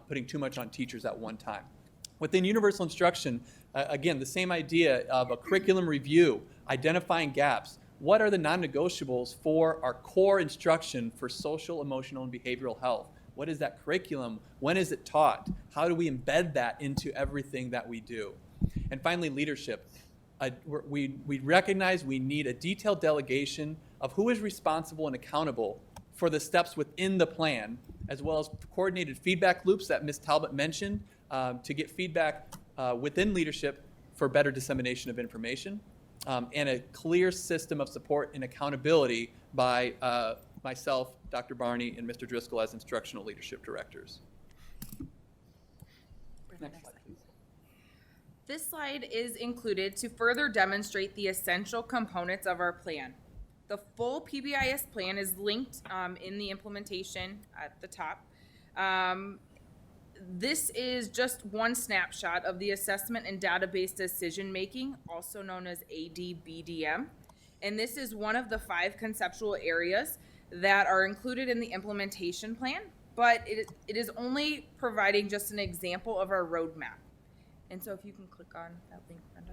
putting too much on teachers at one time. Within universal instruction, again, the same idea of a curriculum review, identifying gaps. What are the non-negotiables for our core instruction for social, emotional, and behavioral health? What is that curriculum? When is it taught? How do we embed that into everything that we do? And finally, leadership. We recognize we need a detailed delegation of who is responsible and accountable for the steps within the plan, as well as coordinated feedback loops that Ms. Talbot mentioned to get feedback within leadership for better dissemination of information. And a clear system of support and accountability by myself, Dr. Barney, and Mr. Driscoll as instructional leadership directors. Next slide, please. This slide is included to further demonstrate the essential components of our plan. The full PBIS plan is linked in the implementation at the top. This is just one snapshot of the assessment and database decision making, also known as ADBDM. And this is one of the 5 conceptual areas that are included in the implementation plan, but it is only providing just an example of our roadmap. And so if you can click on that link, Brenda.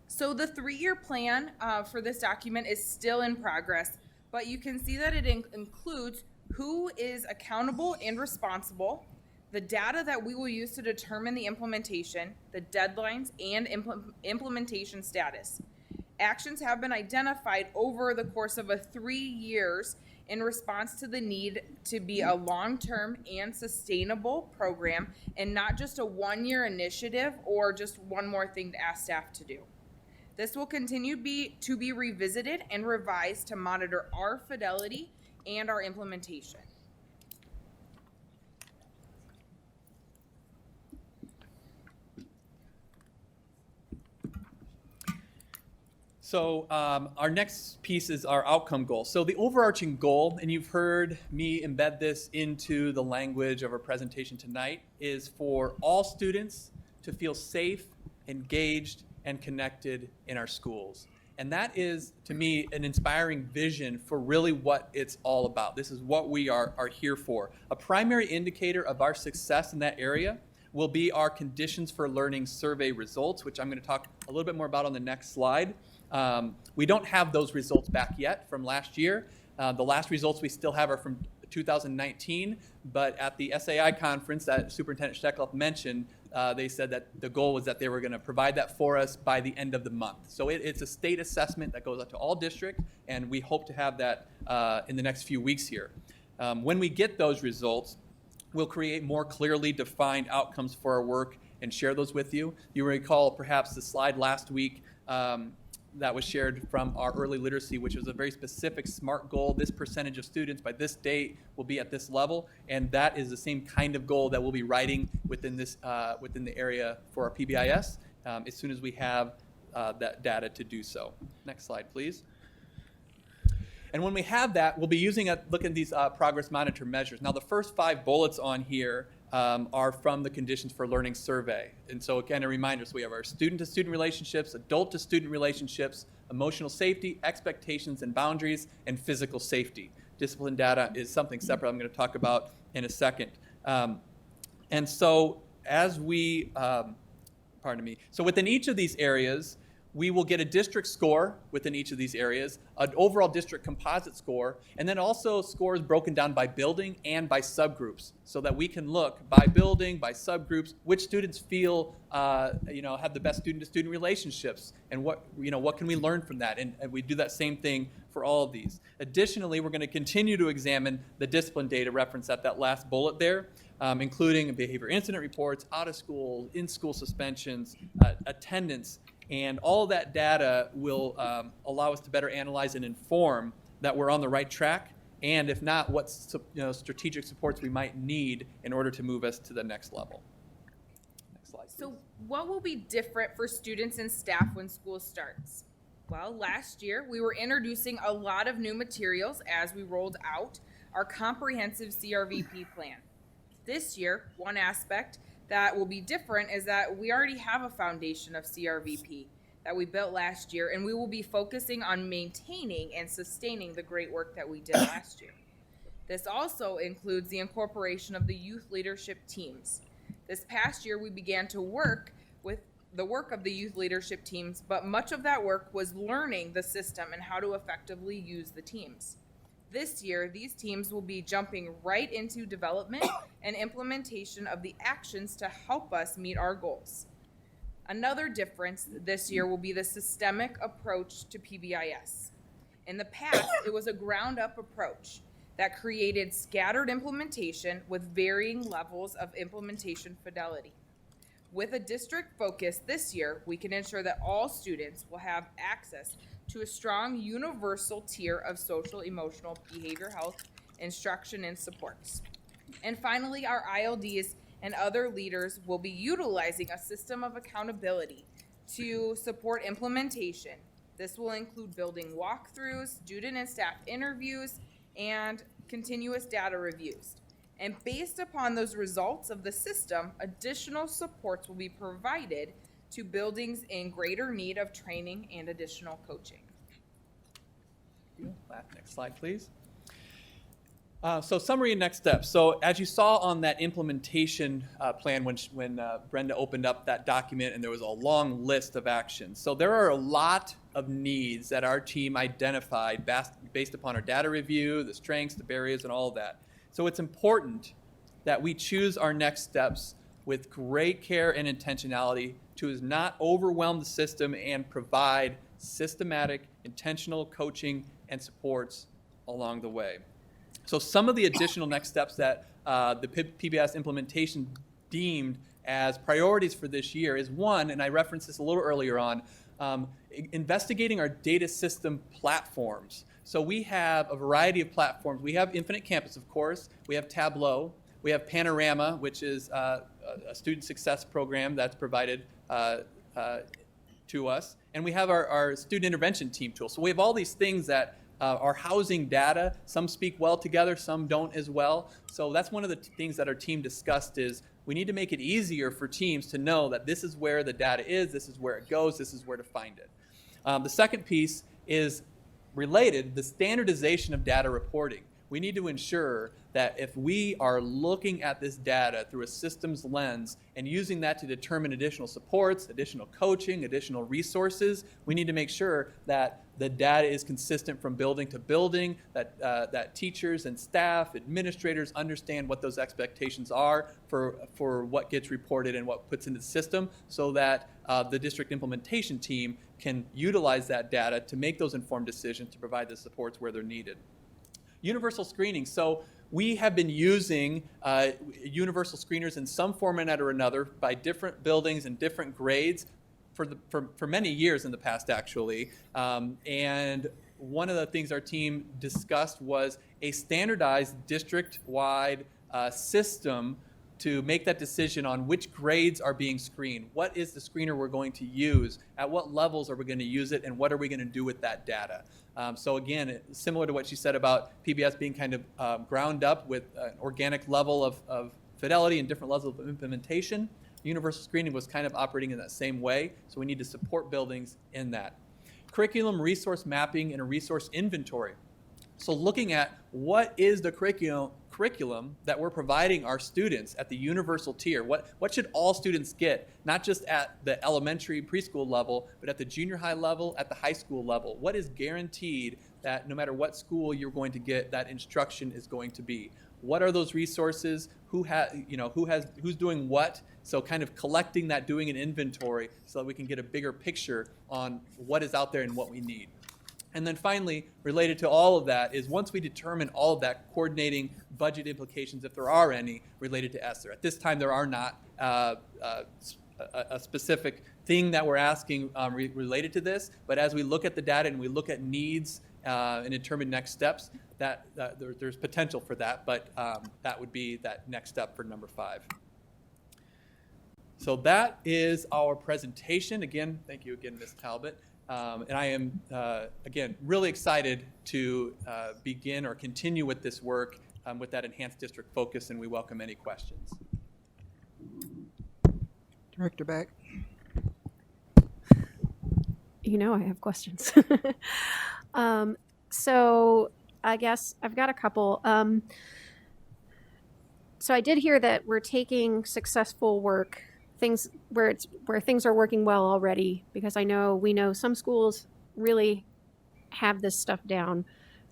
So the 3-year plan for this document is still in progress, but you can see that it includes who is accountable and responsible, the data that we will use to determine the implementation, the deadlines, and implementation status. Actions have been identified over the course of 3 years in response to the need to be a long-term and sustainable program and not just a 1-year initiative or just one more thing to ask staff to do. This will continue to be revisited and revised to monitor our fidelity and our implementation. So our next piece is our outcome goal. So the overarching goal, and you've heard me embed this into the language of our presentation tonight, is for all students to feel safe, engaged, and connected in our schools. And that is, to me, an inspiring vision for really what it's all about. This is what we are here for. A primary indicator of our success in that area will be our conditions for learning survey results, which I'm going to talk a little bit more about on the next slide. We don't have those results back yet from last year. The last results we still have are from 2019, but at the SAI conference that Superintendent Steckloff mentioned, they said that the goal was that they were going to provide that for us by the end of the month. So it's a state assessment that goes out to all districts, and we hope to have that in the next few weeks here. When we get those results, we'll create more clearly defined outcomes for our work and share those with you. You recall perhaps the slide last week that was shared from our early literacy, which was a very specific SMART goal. This percentage of students by this date will be at this level, and that is the same kind of goal that we'll be writing within this within the area for our PBIS as soon as we have that data to do so. Next slide, please. And when we have that, we'll be using look at these progress monitor measures. Now, the first 5 bullets on here are from the Conditions for Learning survey. And so again, a reminder, so we have our student-to-student relationships, adult-to-student relationships, emotional safety, expectations and boundaries, and physical safety. Discipline data is something separate I'm going to talk about in a second. And so as we, pardon me, so within each of these areas, we will get a district score within each of these areas, an overall district composite score, and then also scores broken down by building and by subgroups, so that we can look by building, by subgroups, which students feel have the best student-to-student relationships, and what can we learn from that, and we do that same thing for all of these. Additionally, we're going to continue to examine the discipline data referenced at that last bullet there, including behavior incident reports, out of school, in-school suspensions, attendance. And all of that data will allow us to better analyze and inform that we're on the right track, and if not, what strategic supports we might need in order to move us to the next level. Next slide, please. So what will be different for students and staff when school starts? Well, last year we were introducing a lot of new materials as we rolled out our comprehensive CRVP plan. This year, one aspect that will be different is that we already have a foundation of CRVP that we built last year, and we will be focusing on maintaining and sustaining the great work that we did last year. This also includes the incorporation of the youth leadership teams. This past year, we began to work with the work of the youth leadership teams, but much of that work was learning the system and how to effectively use the teams. This year, these teams will be jumping right into development and implementation of the actions to help us meet our goals. Another difference this year will be the systemic approach to PBIS. In the past, it was a ground-up approach that created scattered implementation with varying levels of implementation fidelity. With a district focus this year, we can ensure that all students will have access to a strong universal tier of social, emotional, behavior health, instruction, and supports. And finally, our ILDs and other leaders will be utilizing a system of accountability to support implementation. This will include building walkthroughs, student and staff interviews, and continuous data reviews. And based upon those results of the system, additional supports will be provided to buildings in greater need of training and additional coaching. Next slide, please. So summary and next steps. So as you saw on that implementation plan when Brenda opened up that document, and there was a long list of actions. So there are a lot of needs that our team identified based upon our data review, the strengths, the barriers, and all of that. So it's important that we choose our next steps with great care and intentionality to not overwhelm the system and provide systematic, intentional coaching and supports along the way. So some of the additional next steps that the PBIS implementation deemed as priorities for this year is one, and I referenced this a little earlier on, investigating our data system platforms. So we have a variety of platforms. We have Infinite Campus, of course. We have Tableau. We have Panorama, which is a student success program that's provided to us. And we have our student intervention team tool. So we have all these things that are housing data. Some speak well together, some don't as well. So that's one of the things that our team discussed is we need to make it easier for teams to know that this is where the data is, this is where it goes, this is where to find it. The second piece is related, the standardization of data reporting. We need to ensure that if we are looking at this data through a systems lens and using that to determine additional supports, additional coaching, additional resources, we need to make sure that the data is consistent from building to building, that teachers and staff, administrators understand what those expectations are for what gets reported and what puts into the system, so that the district implementation team can utilize that data to make those informed decisions to provide the supports where they're needed. Universal screening. So we have been using universal screeners in some format or another by different buildings and different grades for many years in the past, actually. And one of the things our team discussed was a standardized district-wide system to make that decision on which grades are being screened. What is the screener we're going to use? At what levels are we going to use it? And what are we going to do with that data? So again, similar to what she said about PBS being kind of ground up with an organic level of fidelity and different levels of implementation, universal screening was kind of operating in that same way. So we need to support buildings in that. Curriculum, resource mapping, and a resource inventory. So looking at what is the curriculum that we're providing our students at the universal tier. What should all students get, not just at the elementary preschool level, but at the junior high level, at the high school level? What is guaranteed that no matter what school you're going to get, that instruction is going to be? What are those resources? Who's doing what? So kind of collecting that, doing an inventory so that we can get a bigger picture on what is out there and what we need. And then finally, related to all of that, is once we determine all of that, coordinating budget implications, if there are any, related to ESSER. At this time, there are not a specific thing that we're asking related to this, but as we look at the data and we look at needs and determine next steps, there's potential for that, but that would be that next step for number 5. So that is our presentation. Again, thank you again, Ms. Talbot. And I am, again, really excited to begin or continue with this work with that enhanced district focus, and we welcome any questions. Director Beck. You know I have questions. So I guess I've got a couple. So I did hear that we're taking successful work, things where things are working well already, because we know some schools really have this stuff down,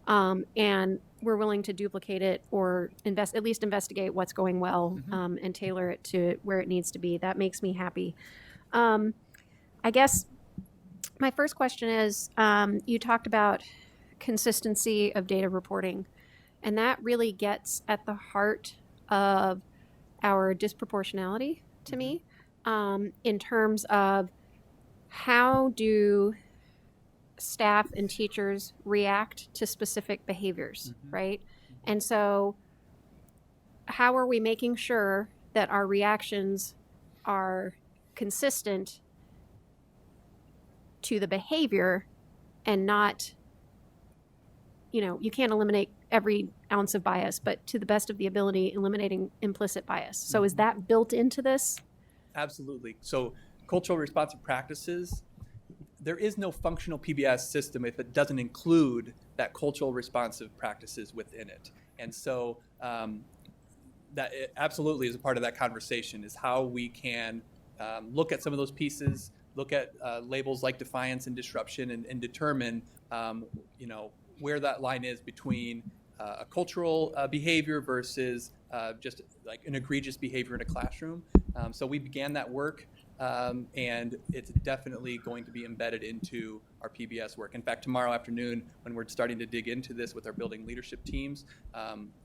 and we're willing to duplicate it or at least investigate what's going well, and tailor it to where it needs to be. That makes me happy. I guess my first question is, you talked about consistency of data reporting, and that really gets at the heart of our disproportionality to me, in terms of how do staff and teachers react to specific behaviors, right? And so how are we making sure that our reactions are consistent to the behavior and not, you can't eliminate every ounce of bias, but to the best of the ability, eliminating implicit bias. So is that built into this? Absolutely. So cultural responsive practices, there is no functional PBS system if it doesn't include that cultural responsive practices within it. And so that it absolutely is a part of that conversation, is how we can look at some of those pieces, look at labels like defiance and disruption, and determine where that line is between a cultural behavior versus just like an egregious behavior in a classroom. So we began that work, and it's definitely going to be embedded into our PBS work. In fact, tomorrow afternoon, when we're starting to dig into this with our building leadership teams,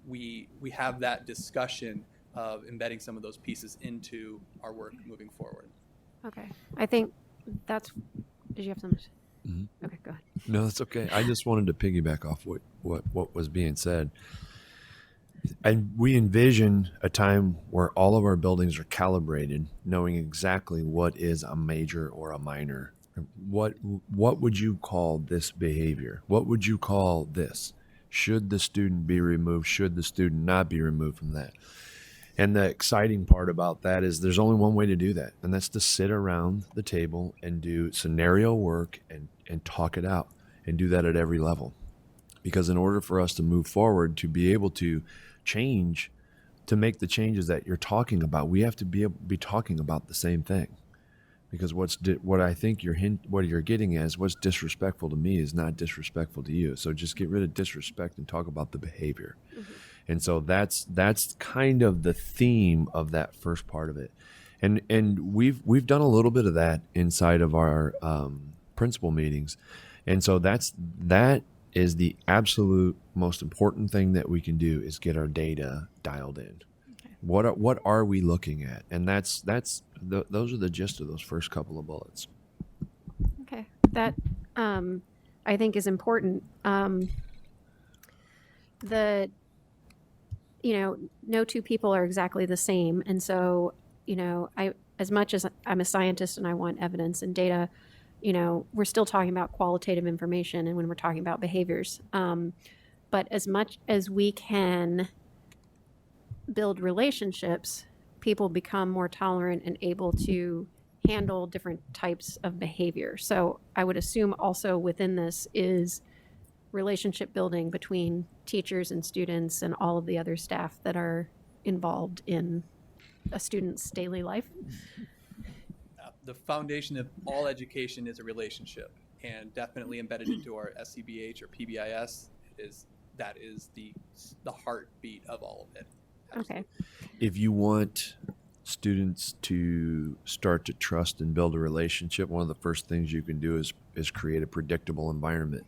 we have that discussion of embedding some of those pieces into our work moving forward. Okay. I think did you have something? Mm-hmm. Okay, go ahead. No, that's okay. I just wanted to piggyback off what was being said. And we envision a time where all of our buildings are calibrated, knowing exactly what is a major or a minor. What would you call this behavior? What would you call this? Should the student be removed? Should the student not be removed from that? And the exciting part about that is there's only one way to do that, and that's to sit around the table and do scenario work and talk it out, and do that at every level. Because in order for us to move forward, to be able to change, to make the changes that you're talking about, we have to be talking about the same thing. Because what I think what you're getting at is what's disrespectful to me is not disrespectful to you. So just get rid of disrespect and talk about the behavior. And so that's kind of the theme of that first part of it. And we've done a little bit of that inside of our principal meetings. And so that is the absolute most important thing that we can do is get our data dialed in. What are we looking at? And those are the gist of those first couple of bullets. Okay, that I think is important. No two people are exactly the same, and so as much as I'm a scientist and I want evidence and data, we're still talking about qualitative information, and when we're talking about behaviors, but as much as we can build relationships, people become more tolerant and able to handle different types of behavior. So I would assume also within this is relationship building between teachers and students and all of the other staff that are involved in a student's daily life. The foundation of all education is a relationship, and definitely embedded into our SCBH or PBIS that is the heartbeat of all of it. Okay. If you want students to start to trust and build a relationship, one of the first things you can do is create a predictable environment.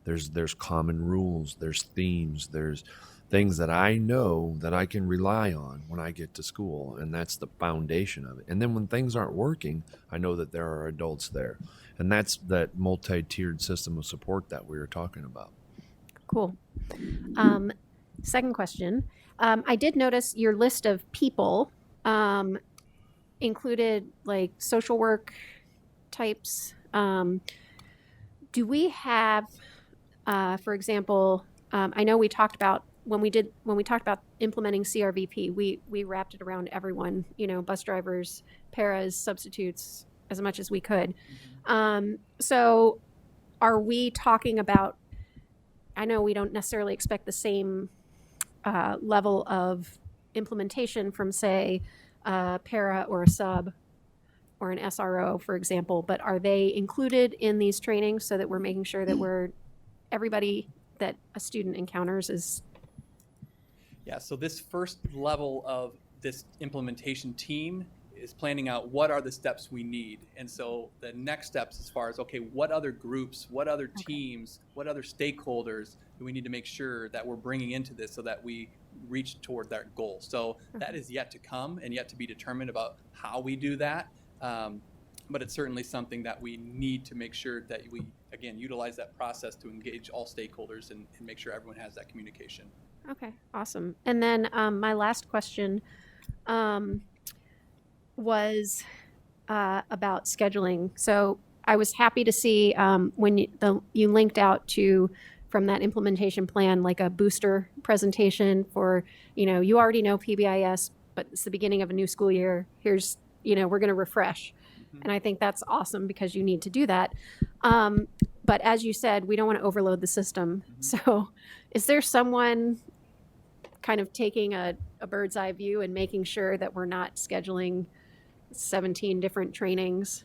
There's common rules, there's themes, there's things that I know that I can rely on when I get to school, and that's the foundation of it. And then when things aren't working, I know that there are adults there. And that's that multi-tiered system of support that we were talking about. Cool. Second question. I did notice your list of people included like social work types. Do we have, for example, I know we talked about when we talked about implementing CRVP, we wrapped it around everyone, bus drivers, paras, substitutes, as much as we could. So are we talking about, I know we don't necessarily expect the same level of implementation from, say, a para or a sub or an SRO, for example, but are they included in these trainings so that we're making sure that everybody that a student encounters is? Yeah, so this first level of this implementation team is planning out what are the steps we need. And so the next steps as far as, okay, what other groups, what other teams, what other stakeholders do we need to make sure that we're bringing into this so that we reach toward that goal? So that is yet to come and yet to be determined about how we do that. But it's certainly something that we need to make sure that we, again, utilize that process to engage all stakeholders and make sure everyone has that communication. Okay, awesome. And then my last question was about scheduling. So I was happy to see when you linked out to, from that implementation plan, like a booster presentation for, you already know PBIS, but it's the beginning of a new school year. Here's, we're going to refresh. And I think that's awesome because you need to do that. But as you said, we don't want to overload the system. So is there someone kind of taking a bird's eye view and making sure that we're not scheduling 17 different trainings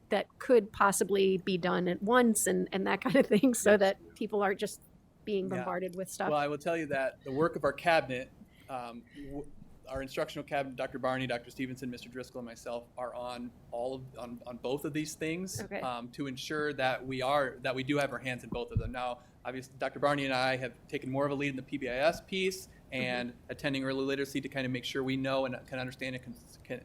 that could possibly be done at once and that kind of thing, so that people aren't just being bombarded with stuff? Well, I will tell you that the work of our cabinet, our instructional cabinet, Dr. Barney, Dr. Stevenson, Mr. Driscoll, and myself are on on both of these things to ensure that we do have our hands in both of them. Now, obviously, Dr. Barney and I have taken more of a lead in the PBIS piece and attending early literacy to kind of make sure we know and can understand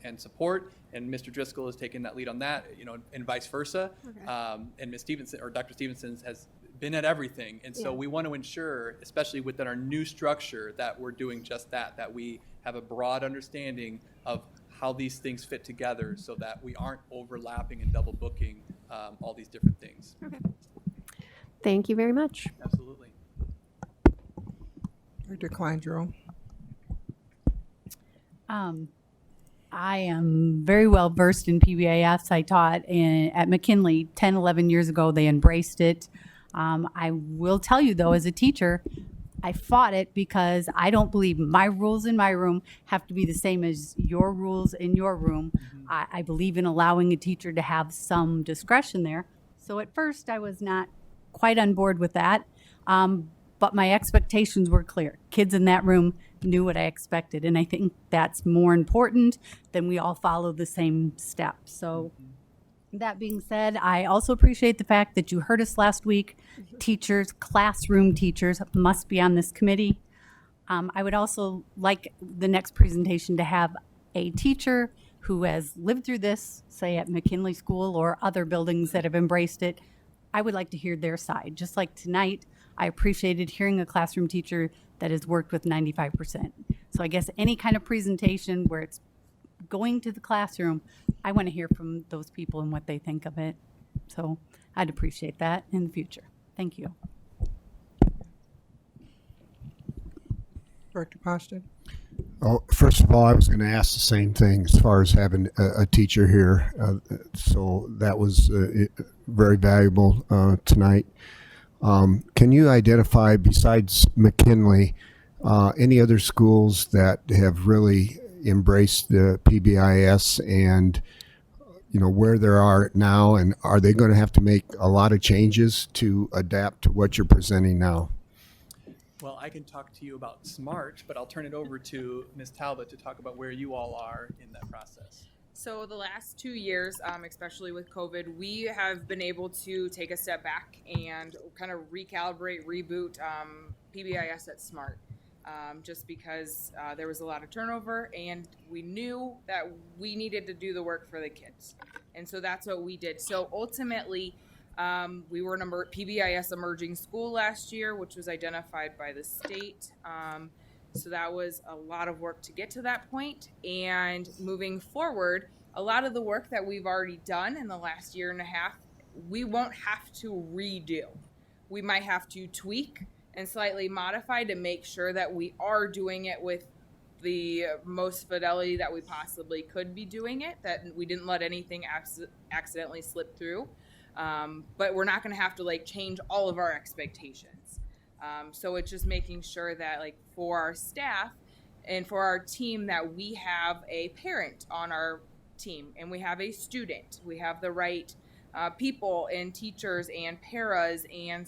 and support. And Mr. Driscoll has taken that lead on that, and vice versa. And Ms. Stevenson, or Dr. Stevenson, has been at everything. And so we want to ensure, especially within our new structure, that we're doing just that we have a broad understanding of how these things fit together so that we aren't overlapping and double booking all these different things. Okay. Thank you very much. Absolutely. Dr. Kleindro. I am very well versed in PBIS. I taught at McKinley 10, 11 years ago. They embraced it. I will tell you, though, as a teacher, I fought it because I don't believe my rules in my room have to be the same as your rules in your room. I believe in allowing a teacher to have some discretion there. So at first, I was not quite on board with that. But my expectations were clear. Kids in that room knew what I expected. And I think that's more important than we all follow the same steps. So that being said, I also appreciate the fact that you heard us last week. Teachers, classroom teachers must be on this committee. I would also like the next presentation to have a teacher who has lived through this, say at McKinley School or other buildings that have embraced it. I would like to hear their side. Just like tonight, I appreciated hearing a classroom teacher that has worked with 95%. So I guess any kind of presentation where it's going to the classroom, I want to hear from those people and what they think of it. So I'd appreciate that in the future. Thank you. Director Poston? Oh, first of all, I was going to ask the same thing as far as having a teacher here. So that was very valuable tonight. Can you identify, besides McKinley, any other schools that have really embraced the PBIS and, you know, where they are now, and are they going to have to make a lot of changes to adapt to what you're presenting now? Well, I can talk to you about SMART, but I'll turn it over to Ms. Talbot to talk about where you all are in that process. So the last 2 years, especially with COVID, we have been able to take a step back and kind of recalibrate, reboot PBIS at SMART. Just because there was a lot of turnover, and we knew that we needed to do the work for the kids. And so that's what we did. So ultimately, we were an PBIS emerging school last year, which was identified by the state. So that was a lot of work to get to that point. And moving forward, a lot of the work that we've already done in the last year and a half, we won't have to redo. We might have to tweak and slightly modify to make sure that we are doing it with the most fidelity that we possibly could be doing it, that we didn't let anything accidentally slip through. But we're not going to have to like change all of our expectations. So it's just making sure that like for our staff and for our team that we have a parent on our team and we have a student, we have the right people and teachers and paras and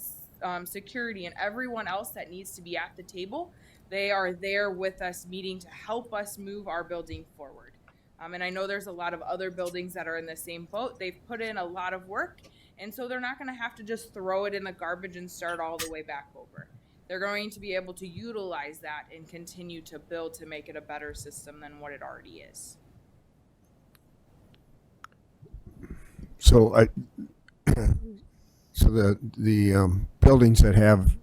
security and everyone else that needs to be at the table. They are there with us meeting to help us move our building forward. And I know there's a lot of other buildings that are in the same boat. They've put in a lot of work, and so they're not going to have to just throw it in the garbage and start all the way back over. They're going to be able to utilize that and continue to build to make it a better system than what it already is. So the buildings that have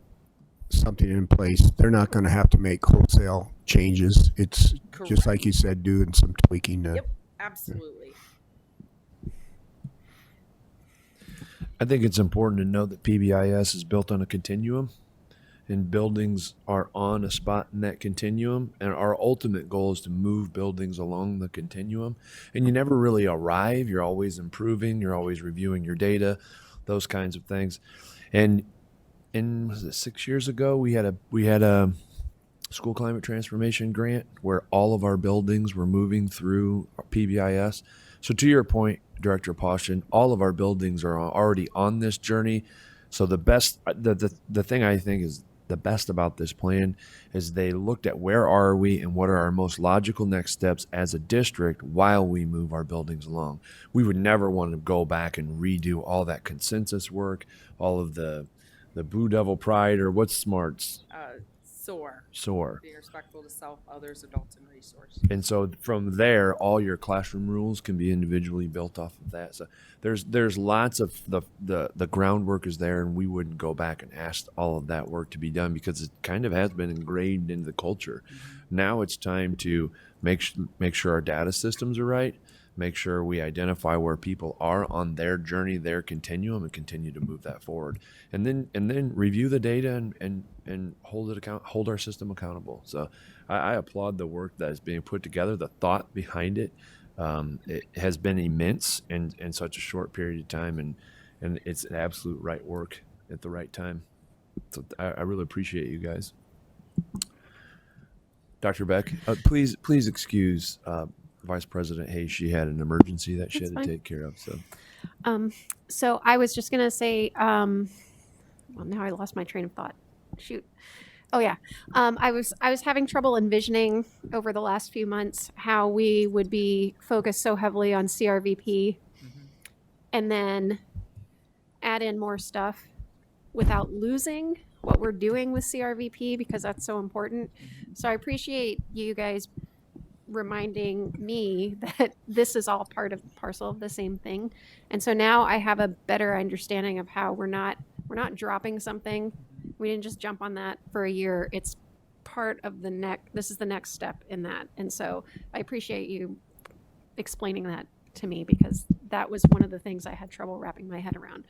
something in place, they're not going to have to make wholesale changes. It's Correct. just like you said, doing some tweaking. Yep, absolutely. I think it's important to note that PBIS is built on a continuum, and buildings are on a spot in that continuum. And our ultimate goal is to move buildings along the continuum. And you never really arrive. You're always improving. You're always reviewing your data, those kinds of things. And was it 6 years ago, we had a school climate transformation grant where all of our buildings were moving through PBIS. So to your point, Director Poston, all of our buildings are already on this journey. So the thing I think is the best about this plan is they looked at where are we and what are our most logical next steps as a district while we move our buildings along. We would never want to go back and redo all that consensus work, all of the Blue Devil Pride, or what's SMART's? SOAR. Being respectful to self, others, adults, and resource. And so from there, all your classroom rules can be individually built off of that. So there's lots of the groundwork is there, and we wouldn't go back and ask all of that work to be done because it kind of has been ingrained into the culture. Mm-hmm. Now it's time to make sure our data systems are right, make sure we identify where people are on their journey, their continuum, and continue to move that forward. And then review the data and hold our system accountable. So I applaud the work that is being put together, the thought behind it. It has been immense in such a short period of time, and it's an absolute right work at the right time. So I really appreciate you guys. Dr. Beck, please excuse Vice President Hayes. She had an emergency that she That's had to fine. take care of. So So I was just gonna say, well, now I lost my train of thought. Shoot. Oh yeah. I was having trouble envisioning over the last few months how we would be focused so heavily on CRVP and then add in more stuff without losing what we're doing with CRVP because that's so important. So I appreciate you guys reminding me that this is all part of parcel of the same thing. And so now I have a better understanding of how we're not dropping something. We didn't just jump on that for a year. It's part of this is the next step in that. And so I appreciate you explaining that to me because that was one of the things I had trouble wrapping my head around.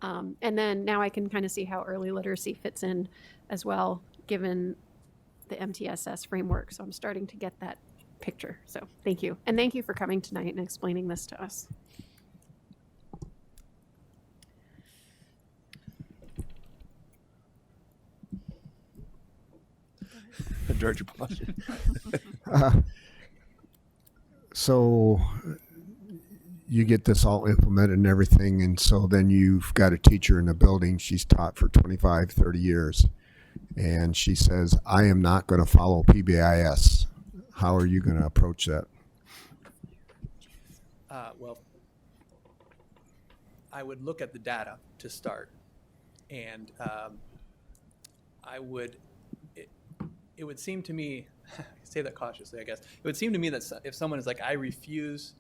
And then now I can kind of see how early literacy fits in as well, given the MTSS framework. So I'm starting to get that picture. So thank you. And thank you for coming tonight and explaining this to us. Director Boston. So you get this all implemented and everything, and so then you've got a teacher in the building. She's taught for 25, 30 years, and she says, I am not going to follow PBIS. How are you going to approach that? Well, I would look at the data to start, and it would seem to me, I say that cautiously, I guess, it would seem to me that if someone is like, I refuse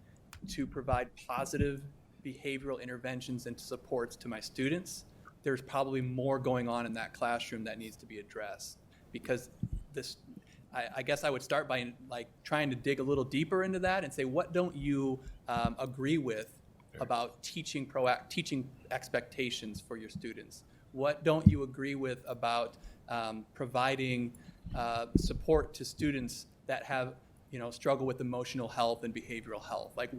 to provide positive behavioral interventions and supports to my students, there's probably more going on in that classroom that needs to be addressed. Because this, I guess I would start by like trying to dig a little deeper into that and say, what don't you agree with about teaching expectations for your students? What don't you agree with about providing support to students that have, struggle with emotional health and behavioral health? Like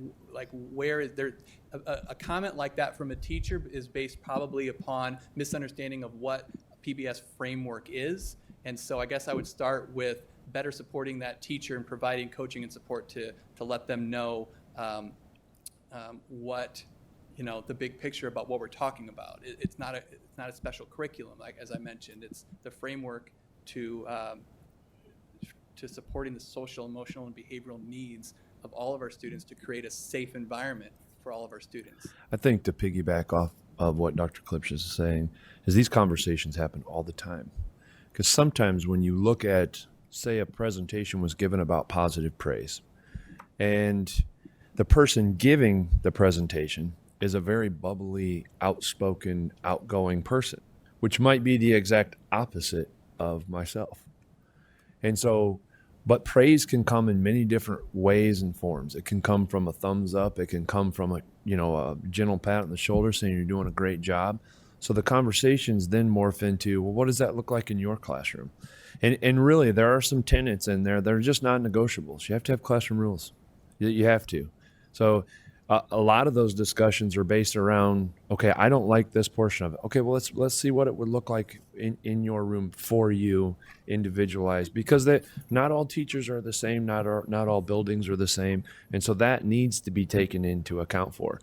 where is there a comment like that from a teacher is based probably upon misunderstanding of what PBS framework is. And so I guess I would start with better supporting that teacher and providing coaching and support to let them know what the big picture about what we're talking about. It's not a special curriculum, like as I mentioned. It's the framework to supporting the social, emotional, and behavioral needs of all of our students to create a safe environment for all of our students. I think to piggyback off of what Dr. Klipsch is saying is these conversations happen all the time. Because sometimes when you look at, say, a presentation was given about positive praise, and the person giving the presentation is a very bubbly, outspoken, outgoing person, which might be the exact opposite of myself. And so, but praise can come in many different ways and forms. It can come from a thumbs up. It can come from a gentle pat on the shoulder saying you're doing a great job. So the conversations then morph into, well, what does that look like in your classroom? And really, there are some tenets in there that are just non-negotiables. You have to have classroom rules. You have to. So a lot of those discussions are based around, okay, I don't like this portion of it. Okay, well, let's see what it would look like in your room for you, individualized, because not all teachers are the same, not all buildings are the same, and so that needs to be taken into account for.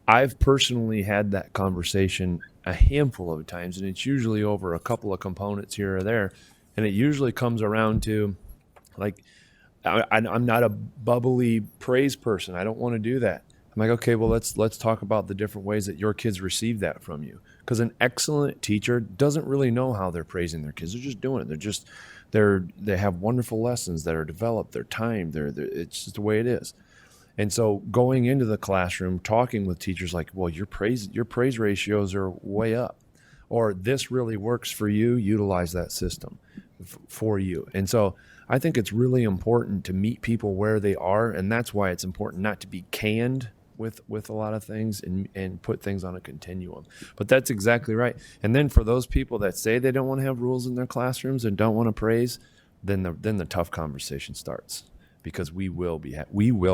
I've personally had that conversation a handful of times, and it's usually over a couple of components here or there, and it usually comes around to, like, I'm not a bubbly praise person. I don't want to do that. I'm like, okay, well, let's talk about the different ways that your kids receive that from you. Because an excellent teacher doesn't really know how they're praising their kids. They're just doing it. They have wonderful lessons that are developed. They're timed. It's just the way it is. And so going into the classroom, talking with teachers like, well, your praise ratios are way up, or this really works for you. Utilize that system for you. And so I think it's really important to meet people where they are, and that's why it's important not to be canned with a lot of things and put things on a continuum. But that's exactly right. And then for those people that say they don't want to have rules in their classrooms and don't want to praise, then the tough conversation starts, because we will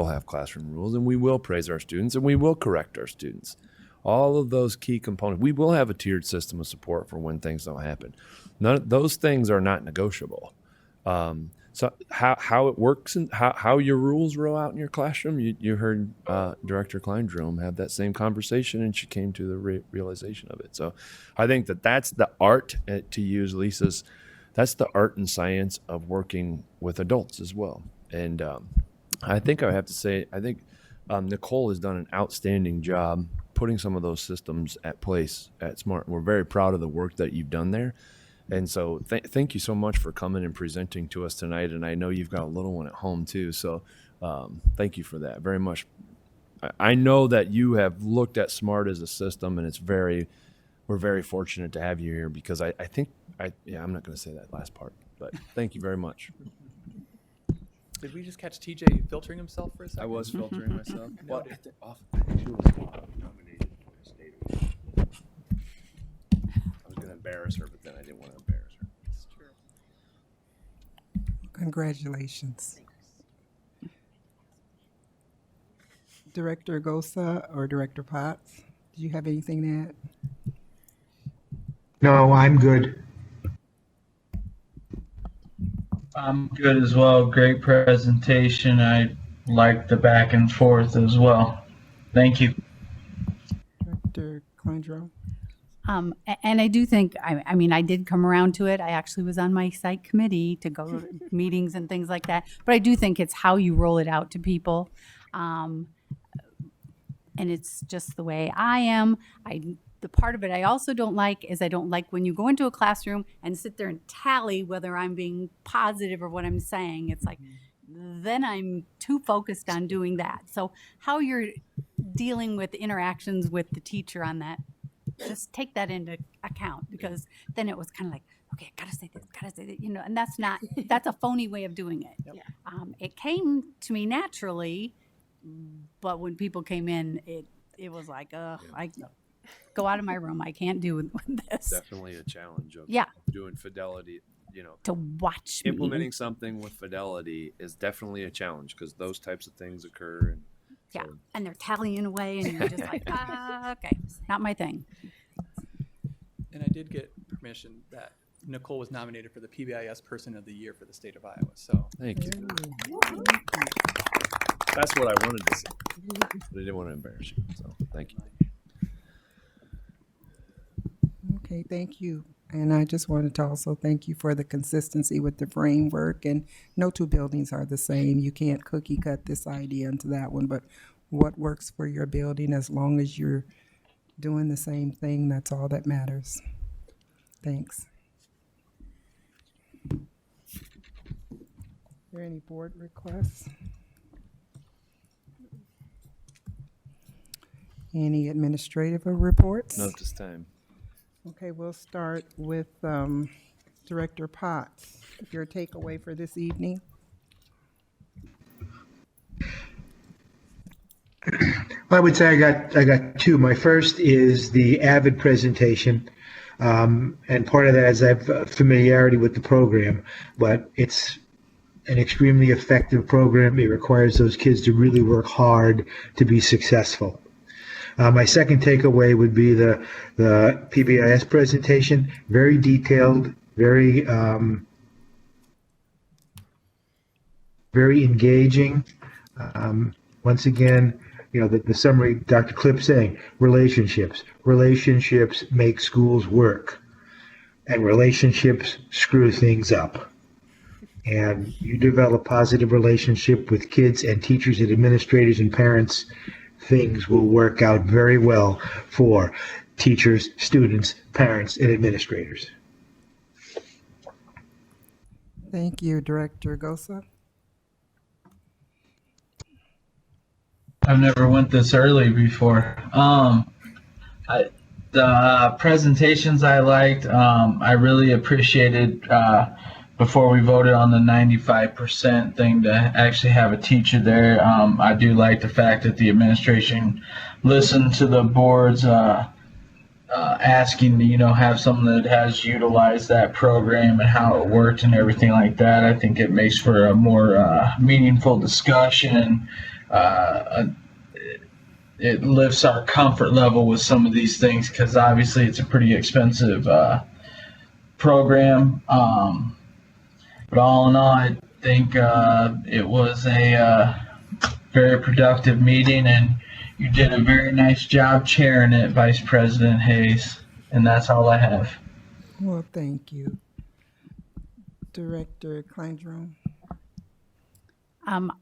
have classroom rules, and we will praise our students, and we will correct our students. all of those key components. We will have a tiered system of support for when things don't happen. None of those things are not negotiable. So how it works and how your rules roll out in your classroom, you heard Director Kleindrum have that same conversation, and she came to the realization of it. So I think that's the art, to use Lisa's, that's the art and science of working with adults as well. And I think I have to say, I think Nicole has done an outstanding job putting some of those systems at place at Smart. We're very proud of the work that you've done there. And so thank you so much for coming and presenting to us tonight. And I know you've got a little one at home too. So thank you for that very much. I know that you have looked at Smart as a system, and we're very fortunate to have you here, because I'm not going to say that last part, but thank you very much. Did we just catch TJ filtering himself for a second? I was filtering myself. Well, she was nominated for the state award. I was going to embarrass her, but then I didn't want to embarrass her. It's true. Congratulations. Director Gosa or Director Potts, do you have anything to add? No, I'm good. I'm good as well. Great presentation. I like the back and forth as well. Thank you. Director Kleindrum? And I do think, I mean, I did come around to it. I actually was on my site committee to go to meetings and things like that. But I do think it's how you roll it out to people. And it's just the way I am. The part of it I also don't like is I don't like when you go into a classroom and sit there and tally whether I'm being positive or what I'm saying. It's like, then I'm too focused on doing that. So how you're dealing with interactions with the teacher on that, just take that into account, because then it was kind of like, okay, gotta say this, and that's a phony way of doing it. Yep. It came to me naturally, but when people came in, it was like, I go out of my room. I can't do this. Definitely a challenge of doing fidelity, To watch me. implementing something with fidelity is definitely a challenge, because those types of things occur. And Yeah, and they're tallying away, and you're just like, okay, not my thing. And I did get permission that Nicole was nominated for the PBIS Person of the Year for the state of Iowa. So thank you. That's what I wanted to say. But I didn't want to embarrass you. So thank you. Okay, thank you. And I just wanted to also thank you for the consistency with the framework. And no two buildings are the same. You can't cookie cut this idea into that one, but what works for your building, as long as you're doing the same thing, that's all that matters. Thanks. Are there any board requests? Any administrative reports? Not this time. Okay, we'll start with Director Potts. Your takeaway for this evening? I would say I got two. My first is the AVID presentation, and part of that is I have familiarity with the program, but it's an extremely effective program. It requires those kids to really work hard to be successful. My second takeaway would be the PBIS presentation, very detailed, very engaging. Once again, the summary, Dr. Klipp saying, relationships make schools work, and relationships screw things up. And you develop positive relationship with kids and teachers and administrators and parents, things will work out very well for teachers, students, parents, and administrators. Thank you, Director Gosa. I've never went this early before. The presentations I liked. I really appreciated before we voted on the 95% thing to actually have a teacher there. I do like the fact that the administration listened to the board's asking to, have someone that has utilized that program and how it worked and everything like that. I think it makes for a more meaningful discussion. it lifts our comfort level with some of these things because obviously it's a pretty expensive program. But all in all, I think it was a very productive meeting, and you did a very nice job chairing it, Vice President Hayes. And that's all I have. Well, thank you. Director Kleindrum.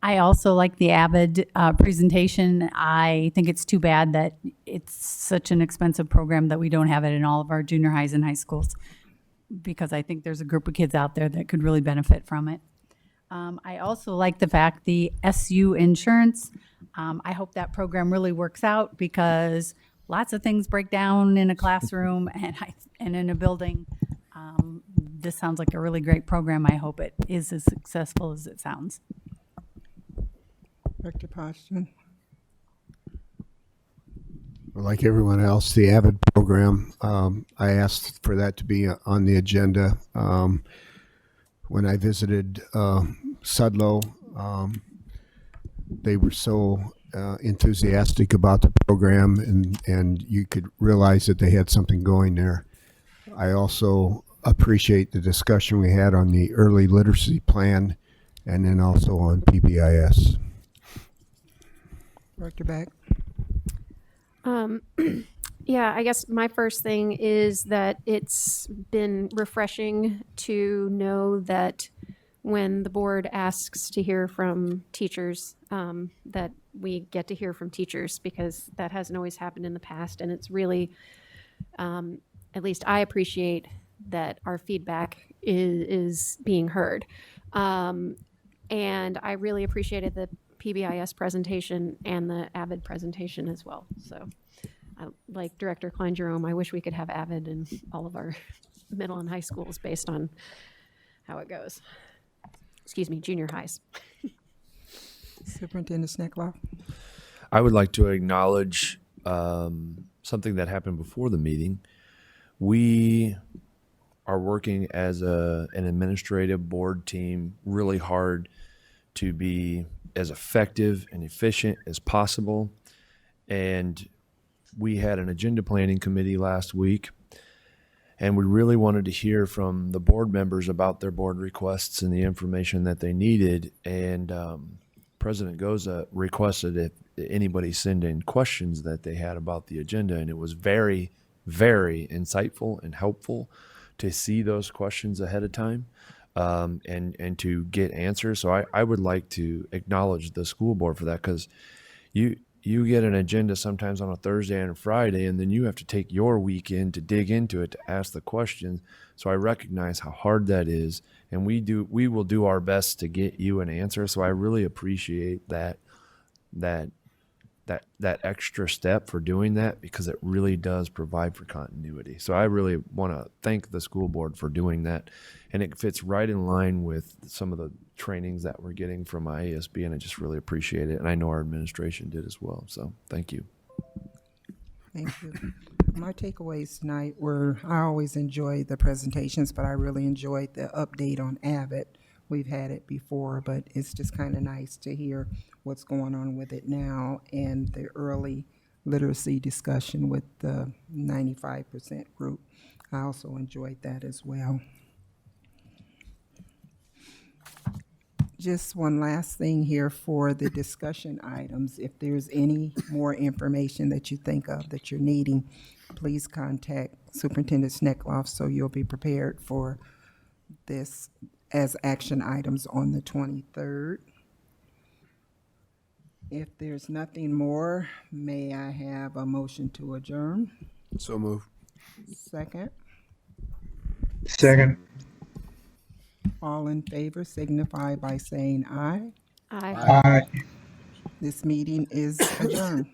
I also like the Avid presentation. I think it's too bad that it's such an expensive program that we don't have it in all of our junior highs and high schools, because I think there's a group of kids out there that could really benefit from it. I also like the fact the SU insurance. I hope that program really works out because lots of things break down in a classroom and in a building. This sounds like a really great program. I hope it is as successful as it sounds. Director Poston. Like everyone else, the AVID program, I asked for that to be on the agenda. When I visited Sudlow, they were so enthusiastic about the program, and you could realize that they had something going there. I also appreciate the discussion we had on the early literacy plan and then also on PBIS. Director Beck. Yeah, I guess my first thing is that it's been refreshing to know that when the board asks to hear from teachers, that we get to hear from teachers, because that hasn't always happened in the past. And it's really, at least I appreciate that our feedback is being heard. And I really appreciated the PBIS presentation and the AVID presentation as well. So like Director Klein-Jerome, I wish we could have AVID in all of our middle and high schools based on how it goes. Excuse me, junior highs. Superintendent Sneckloff. I would like to acknowledge something that happened before the meeting. We are working as an administrative board team really hard to be as effective and efficient as possible. And we had an agenda planning committee last week, and we really wanted to hear from the board members about their board requests and the information that they needed. And President Goza requested if anybody send in questions that they had about the agenda, and it was very, very insightful and helpful to see those questions ahead of time. And to get answers. So I would like to acknowledge the school board for that, because you get an agenda sometimes on a Thursday and a Friday, and then you have to take your weekend to dig into it, to ask the questions. So I recognize how hard that is, and we will do our best to get you an answer. So I really appreciate that extra step for doing that, because it really does provide for continuity. So I really want to thank the school board for doing that. And it fits right in line with some of the trainings that we're getting from IASB, and I just really appreciate it. And I know our administration did as well. So thank you. Thank you. My takeaways tonight were, I always enjoy the presentations, but I really enjoyed the update on AVID. We've had it before, but it's just kind of nice to hear what's going on with it now, and the early literacy discussion with the 95% group. I also enjoyed that as well. Just one last thing here for the discussion items. If there's any more information that you think of that you're needing, please contact Superintendent Sneckloff so you'll be prepared for this as action items on the 23rd. If there's nothing more, may I have a motion to adjourn? So move. Second. Second. All in favor signify by saying aye. Aye. Aye. This meeting is adjourned.